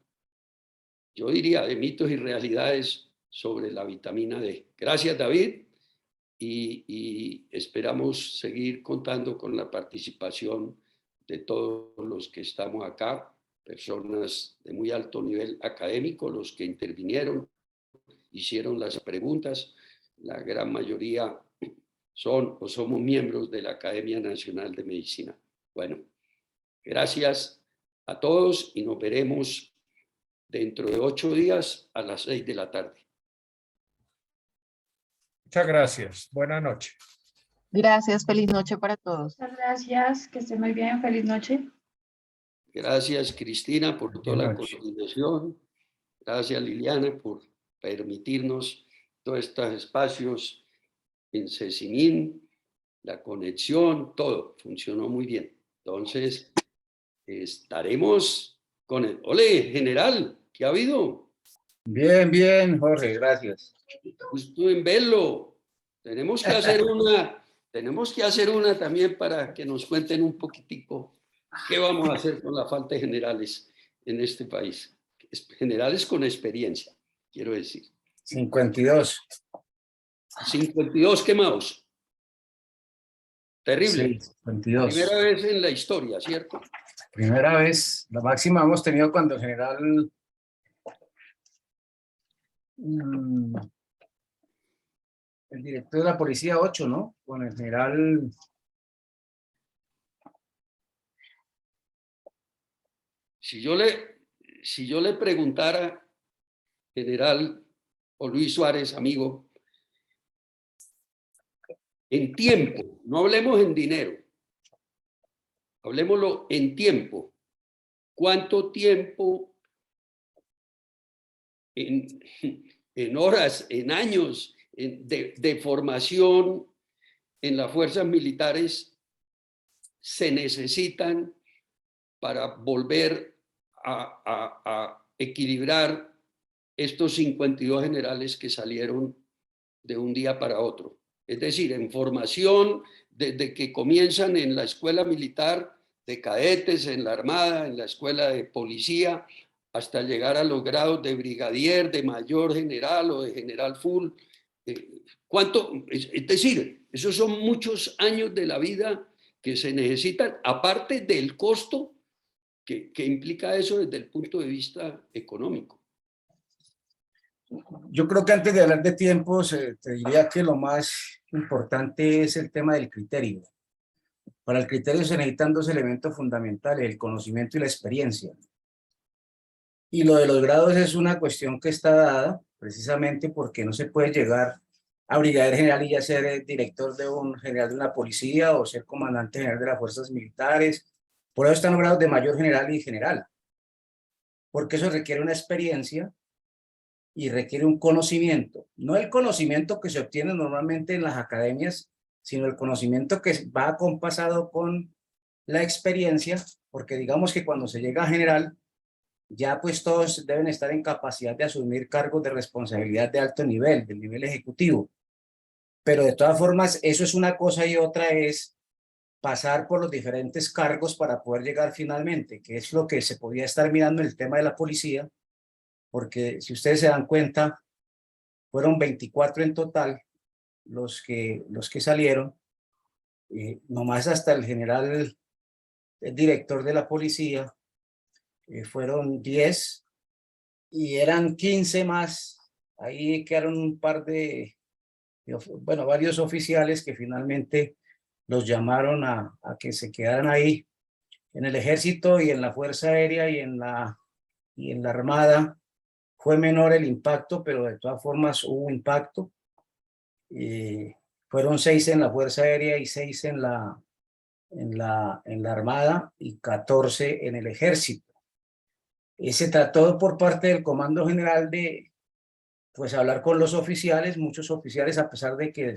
yo diría, de mitos y realidades sobre la vitamina D. Gracias, David, y esperamos seguir contando con la participación de todos los que estamos acá, personas de muy alto nivel académico, los que intervinieron, hicieron las preguntas, la gran mayoría son o somos miembros de la Academia Nacional de Medicina. Bueno, gracias a todos y nos veremos dentro de 8 días a las 6 de la tarde. Muchas gracias. Buenas noches. Gracias, feliz noche para todos. Muchas gracias, que estén muy bien, feliz noche. Gracias, Cristina, por toda la coordinación. Gracias, Liliana, por permitirnos todos estos espacios en Cecimín, la conexión, todo funcionó muy bien. Entonces, estaremos con el... ¡Ole, general! ¿Qué ha habido? Bien, bien, Jorge, gracias. Gusto en verlo. Tenemos que hacer una también para que nos cuenten un poquitico qué vamos a hacer con la falta de generales en este país. Generales con experiencia, quiero decir. 52. 52 quemados. Terrible. Sí, 52. Primera vez en la historia, ¿cierto? Primera vez. La máxima hemos tenido cuando el general... el director de la policía 8, ¿no? Con el general... Si yo le preguntara, general o Luis Suárez, amigo, en tiempo, no hablemos en dinero, hablemoslo en tiempo. ¿Cuánto tiempo, en horas, en años de formación en las fuerzas militares se necesitan para volver a equilibrar estos 52 generales que salieron de un día para otro. Es decir, en formación, desde que comienzan en la escuela militar de cadetes, en la armada, en la escuela de policía, hasta llegar a los grados de brigadier, de mayor general o de general full. ¿Cuánto? Es decir, esos son muchos años de la vida que se necesitan, aparte del costo que implica eso desde el punto de vista económico. Yo creo que antes de hablar de tiempos, te diría que lo más importante es el tema del criterio. Para el criterio se necesitan dos elementos fundamentales, el conocimiento y la experiencia. Y lo de los grados es una cuestión que está dada precisamente porque no se puede llegar a brigadier general y ya ser director de un general de una policía o ser comandante general de las fuerzas militares. Por eso están los grados de mayor general y general, porque eso requiere una experiencia y requiere un conocimiento, no el conocimiento que se obtiene normalmente en las academias, sino el conocimiento que va acompasado con la experiencia, porque digamos que cuando se llega a general, ya pues todos deben estar en capacidad de asumir cargos de responsabilidad de alto nivel, del nivel ejecutivo. Pero de todas formas, eso es una cosa y otra es pasar por los diferentes cargos para poder llegar finalmente, que es lo que se podía estar mirando en el tema de la policía, porque si ustedes se dan cuenta, fueron 24 en total los que salieron, nomás hasta el general, el director de la policía, fueron 10 y eran 15 más. Ahí quedaron un par bueno, varios oficiales que finalmente los llamaron a que se quedaran ahí. En el ejército y en la Fuerza Aérea y en la Armada fue menor el impacto, pero de todas formas hubo impacto. Fueron 6 en la Fuerza Aérea y 6 en la Armada y 14 en el Ejército. Se trató por parte del Comando General de pues hablar con los oficiales. Muchos oficiales, a pesar de que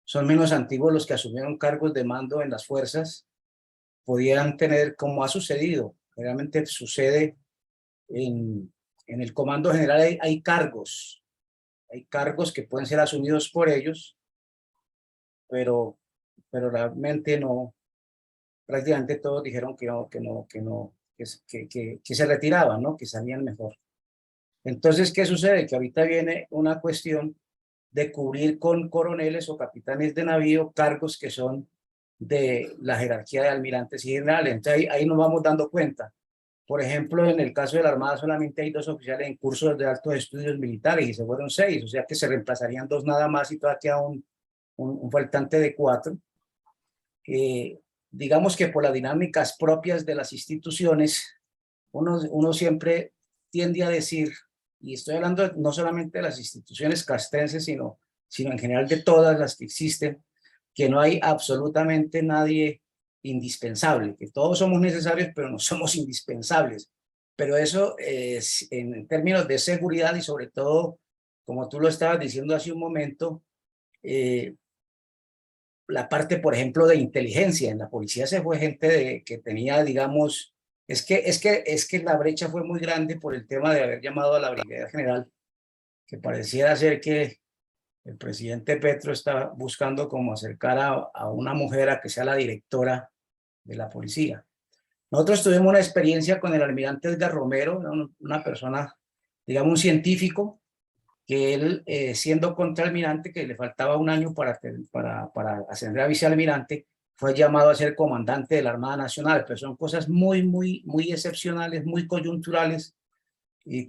son menos antiguos los que asumieron cargos de mando en las fuerzas, podían tener, como ha sucedido, realmente sucede en el Comando General, hay cargos que pueden ser asumidos por ellos, pero realmente no, prácticamente todos dijeron que se retiraban, ¿no? Que salían mejor. Entonces, ¿qué sucede? Que ahorita viene una cuestión de cubrir con coroneles o capitanes de navío cargos que son de la jerarquía de almirantes y generales. Entonces, ahí nos vamos dando cuenta. Por ejemplo, en el caso de la Armada solamente hay 2 oficiales en cursos de altos estudios militares y se fueron 6, o sea que se reemplazarían 2 nada más y todavía queda un faltante de 4. Digamos que por las dinámicas propias de las instituciones, uno siempre tiende a decir, y estoy hablando no solamente de las instituciones castrenses, sino en general de todas las que existen, que no hay absolutamente nadie indispensable, que todos somos necesarios, pero no somos indispensables. Pero eso es en términos de seguridad y sobre todo, como tú lo estabas diciendo hace un momento, la parte, por ejemplo, de inteligencia. En la policía se fue gente que tenía, digamos, es que la brecha fue muy grande por el tema de haber llamado a la brigada general, que pareciera ser que el presidente Petro está buscando como acercar a una mujer a que sea la directora de la policía. Nosotros tuvimos una experiencia con el almirante Edgar Romero, una persona, digamos, un científico, que él, siendo contraalmirante, que le faltaba un año para ascender a vicealmirante, fue llamado a ser comandante de la Armada Nacional, pero son cosas muy excepcionales, muy coyunturales,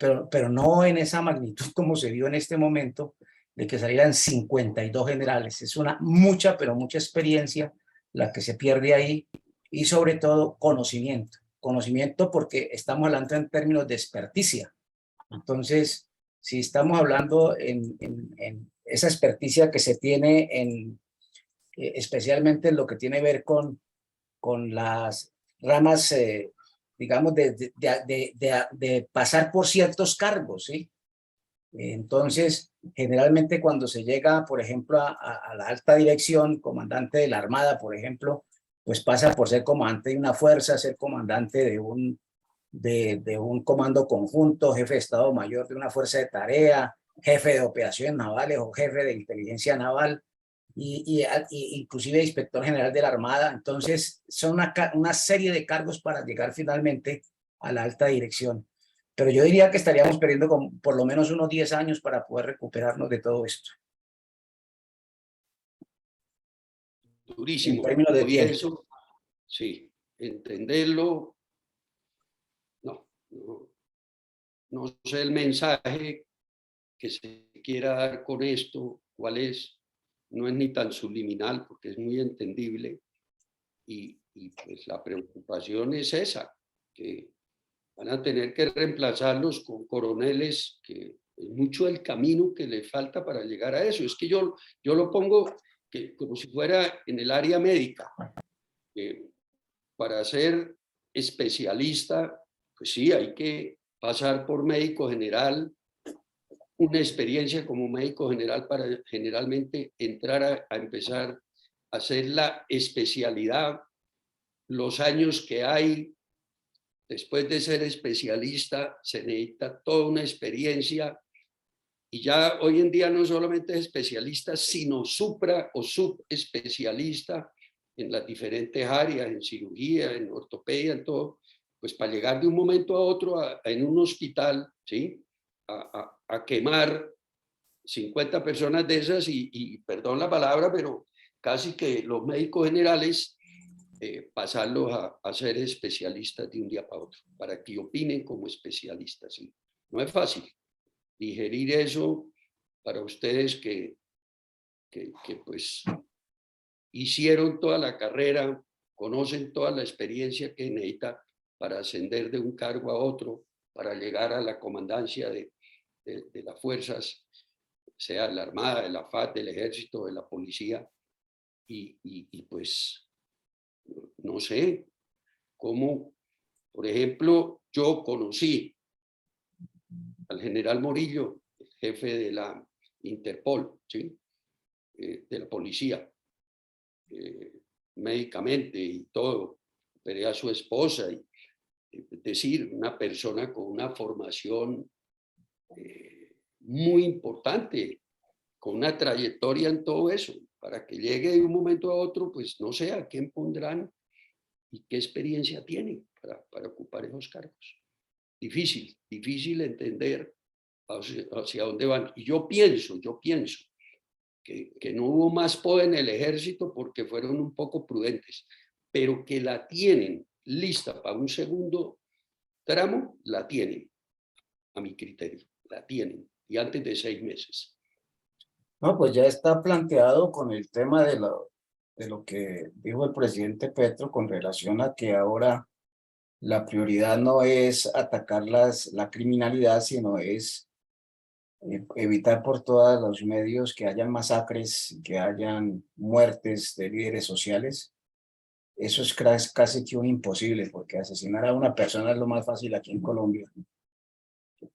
pero no en esa magnitud como se vio en este momento, de que salieran 52 generales. Es mucha experiencia la que se pierde ahí, y sobre todo conocimiento porque estamos hablando en términos de experticia. Entonces, si estamos hablando en esa experticia que se tiene especialmente en lo que tiene que ver con las ramas, digamos, de pasar por ciertos cargos, ¿sí? Entonces, generalmente cuando se llega, por ejemplo, a la alta dirección, comandante de la Armada, por ejemplo, pues pasa por ser comandante de una fuerza, ser comandante de un comando conjunto, jefe de Estado Mayor de una fuerza de tarea, jefe de operaciones navales o jefe de inteligencia naval y inclusive inspector general de la Armada. Entonces son una serie de cargos para llegar finalmente a la alta dirección. Pero yo diría que estaríamos perdiendo por lo menos unos 10 años para poder recuperarnos de todo esto. Durísimo. En términos de Hoy tiempo. eso, sí, entenderlo, no sé el mensaje que se quiera dar con esto, cuál es, no es ni tan subliminal porque es muy entendible y pues la preocupación es esa, que van a tener que reemplazarlos con coroneles, que es mucho el camino que le falta para llegar a eso. Es que yo lo pongo como si fuera en el área médica. Para ser especialista, pues sí, hay que pasar por médico general, una experiencia como médico general para generalmente entrar a empezar a hacer la especialidad, los años que hay. Después de ser especialista se necesita toda una experiencia y ya hoy en día no solamente es especialista, sino supra o subespecialista en las diferentes áreas, en cirugía, en ortopedia, en todo, pues para llegar de un momento a otro en un hospital, ¿sí? A quemar 50 personas de esas y perdón la palabra, pero casi que los médicos generales pasarlos a ser especialistas de un día para otro, para que opinen como especialistas. ¿Sí? No es fácil digerir eso para ustedes que pues hicieron toda la carrera, conocen toda la experiencia que necesita para ascender de un cargo a otro, para llegar a la comandancia de las fuerzas, sea de la Armada, de la FAT, del Ejército, de la Policía, y pues no sé cómo, por ejemplo, yo conocí al general Morillo, el jefe de la Interpol, ¿sí? De la policía, médicamente y todo, operé a su esposa, es decir, una persona con una formación muy importante, con una trayectoria en todo eso, para que llegue de un momento a otro, pues no sé a quién pondrán y qué experiencia tienen para ocupar esos cargos. Difícil entender hacia dónde van. Y yo pienso que no hubo más poder en el ejército porque fueron un poco prudentes, pero que la tienen lista para un segundo tramo, la tienen, a mi criterio, la tienen, y antes de 6 meses. No, pues ya está planteado con el tema de lo que dijo el presidente Petro con relación a que ahora la prioridad no es atacar la criminalidad, sino es evitar por todos los medios que hayan masacres, que hayan muertes de líderes sociales. Eso es casi que un imposible, porque asesinar a una persona es lo más fácil aquí en Colombia.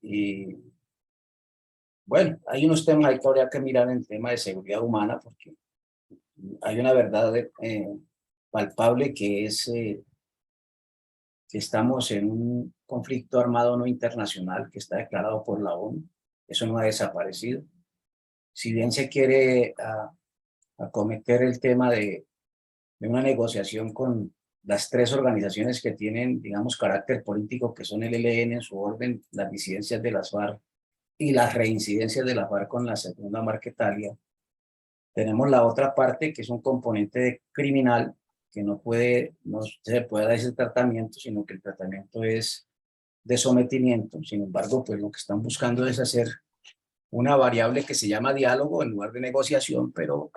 Y bueno, hay unos temas ahí que habría que mirar en el tema de seguridad humana, porque hay una verdad palpable que es que estamos en un conflicto armado no internacional que está declarado por la ONU. Eso no ha desaparecido. Si bien se quiere acometer el tema de una negociación con las 3 organizaciones que tienen, digamos, carácter político, que son el ELN en su orden, las disidencias de las FARC y las reincidencias de la FARC con la segunda Marquetalia. Tenemos la otra parte, que es un componente criminal, que no se puede dar ese tratamiento, sino que el tratamiento es de sometimiento. Sin embargo, pues lo que están buscando es hacer una variable que se llama diálogo en lugar de negociación, pero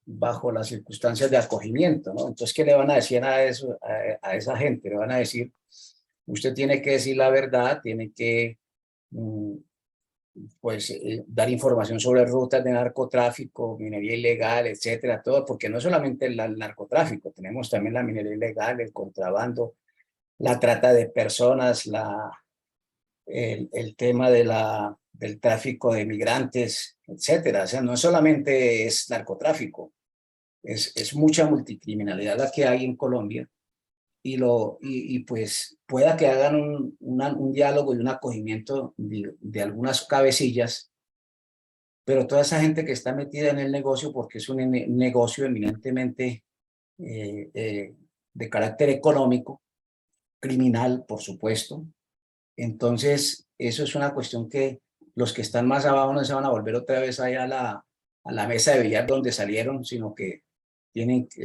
bajo las circunstancias de acogimiento, ¿no? Entonces, ¿qué le van a decir a esa gente? Le van a decir, usted tiene que decir la verdad, tiene que dar información sobre rutas de narcotráfico, minería ilegal, etcétera, todo, porque no es solamente el narcotráfico, tenemos también la minería ilegal, el contrabando, la trata de personas, el tema del tráfico de migrantes, etcétera. O sea, no solamente es narcotráfico, es mucha multicriminalidad la que hay en Colombia y pues pueda que hagan un diálogo y un acogimiento de algunas cabecillas, pero toda esa gente que está metida en el negocio, porque es un negocio eminentemente de carácter económico, criminal, por supuesto. Entonces, eso es una cuestión que los que están más abajo no se van a volver otra vez allá a la mesa de billar donde salieron, sino que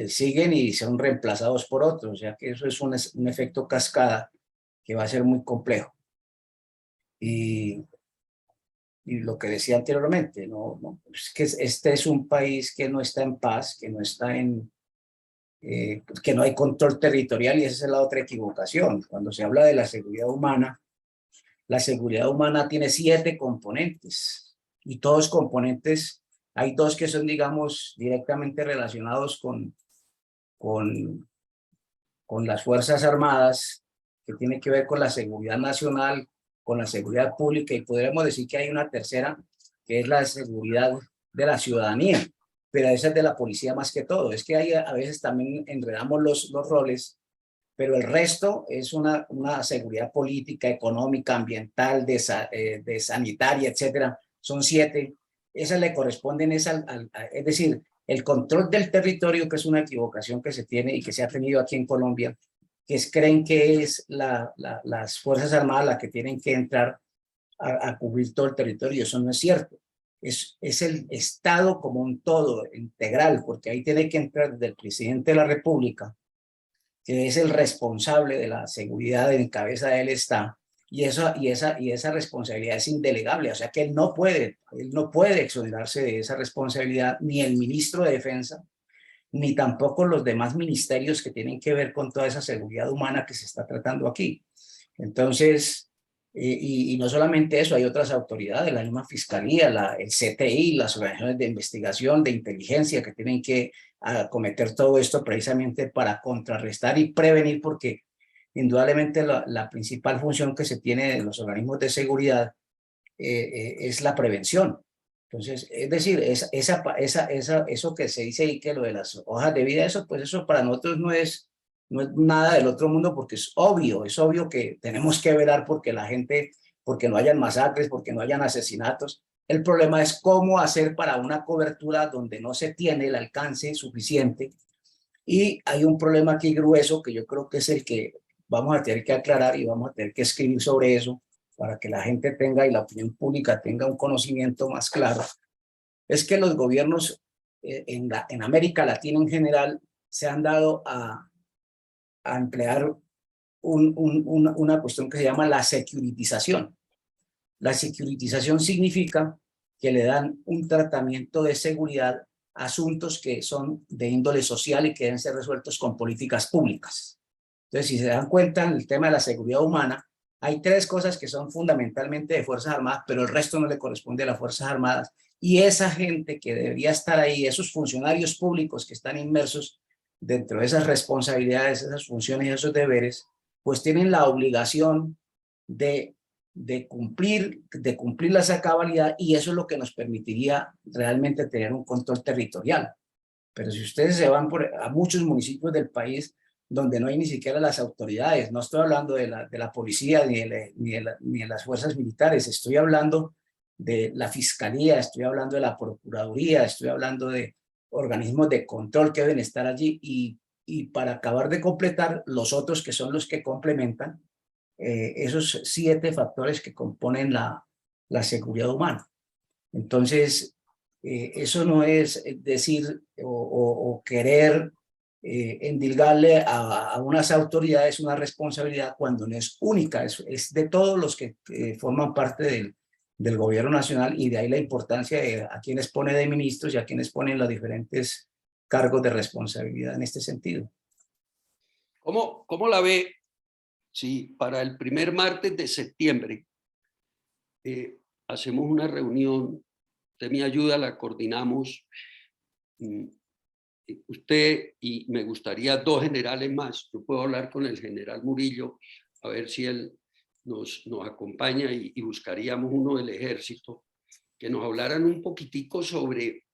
siguen y son reemplazados por otros. O sea que eso es un efecto cascada que va a ser muy complejo. Y lo que decía anteriormente, es que este es un país que no está en paz, que no está que no hay control territorial, y esa es la otra equivocación. Cuando se habla de la seguridad humana tiene 7 componentes, y todos componentes, hay 2 que son, digamos, directamente relacionados con las Fuerzas Armadas, que tiene que ver con la seguridad nacional, con la seguridad pública, y podríamos decir que hay una tercera, que es la seguridad de la ciudadanía, pero esa es de la policía más que todo. Es que hay, a veces también enredamos los roles, pero el resto es una seguridad política, económica, ambiental, de sanitaria, etcétera. Son 7. Esas le corresponden, es decir, el control del territorio, que es una equivocación que se tiene y que se ha tenido aquí en Colombia, que creen que es las Fuerzas Armadas las que tienen que entrar a cubrir todo el territorio. Eso no es cierto. Es el Estado como un todo, integral, porque ahí tiene que entrar desde el presidente de la República, que es el responsable de la seguridad en cabeza de él está, y esa responsabilidad es indelegable. O sea que él no puede exonerarse de esa responsabilidad, ni el ministro de Defensa, ni tampoco los demás ministerios que tienen que ver con toda esa seguridad humana que se está tratando aquí. Entonces, y no solamente eso, hay otras autoridades, la misma Fiscalía, el CTI, las organizaciones de investigación, de inteligencia, que tienen que acometer todo esto precisamente para contrarrestar y prevenir, porque indudablemente la principal función que se tiene de los organismos de seguridad es la prevención. Entonces, es decir, eso que se dice ahí, que lo de las hojas de vida, eso para nosotros no es nada del otro mundo, porque es obvio que tenemos que velar porque porque no hayan masacres, porque no hayan asesinatos. El problema es cómo hacer para una cobertura donde no se tiene el alcance suficiente, y hay un problema aquí grueso que yo creo que es el que vamos a tener que aclarar, y vamos a tener que escribir sobre eso para que la gente tenga, y la opinión pública tenga, un conocimiento más claro. Es que los gobiernos en América Latina en general se han dado a emplear una cuestión que se llama la securitización. La securitización significa que le dan un tratamiento de seguridad a asuntos que son de índole social y que deben ser resueltos con políticas públicas. Entonces, si se dan cuenta, en el tema de la seguridad humana, hay 3 cosas que son fundamentalmente de Fuerzas Armadas, pero el resto no le corresponde a las Fuerzas Armadas. Y esa gente que debería estar ahí, esos funcionarios públicos que están inmersos dentro de esas responsabilidades, esas funciones y esos deberes, pues tienen la obligación de cumplirlas a cabalidad, y eso es lo que nos permitiría realmente tener un control territorial. Pero si ustedes se van a muchos municipios del país donde no hay ni siquiera las autoridades, no estoy hablando de la policía ni de las fuerzas militares, estoy hablando de la fiscalía, estoy hablando de la procuraduría, estoy hablando de organismos de control que deben estar allí, y para acabar de completar los otros, que son los que complementan esos 7 factores que componen la seguridad humana. Entonces, eso no es decir o querer endilgarle a unas autoridades una responsabilidad cuando no es única, es de todos los que forman parte del gobierno nacional, y de ahí la importancia de a quienes pone de ministros y a quienes ponen los diferentes cargos de responsabilidad en este sentido. ¿Cómo la ve si para el primer martes de septiembre hacemos una reunión? Usted me ayuda, la coordinamos. Usted y me gustaría 2 generales más. Yo puedo hablar con el general Murillo a ver si él nos acompaña, y buscaríamos uno del ejército, que nos hablaran un poquitico sobre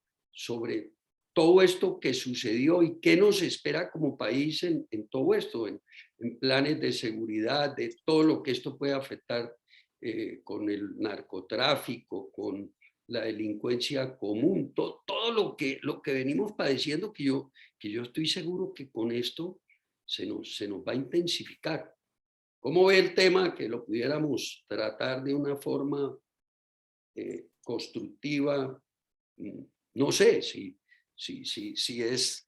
todo esto que sucedió y qué nos espera como país en todo esto, en planes de seguridad, de todo lo que esto puede afectar con el narcotráfico, con la delincuencia común, todo lo que venimos padeciendo, que yo estoy seguro que con esto se nos va a intensificar. ¿Cómo ve el tema que lo pudiéramos tratar de una forma constructiva? No sé si es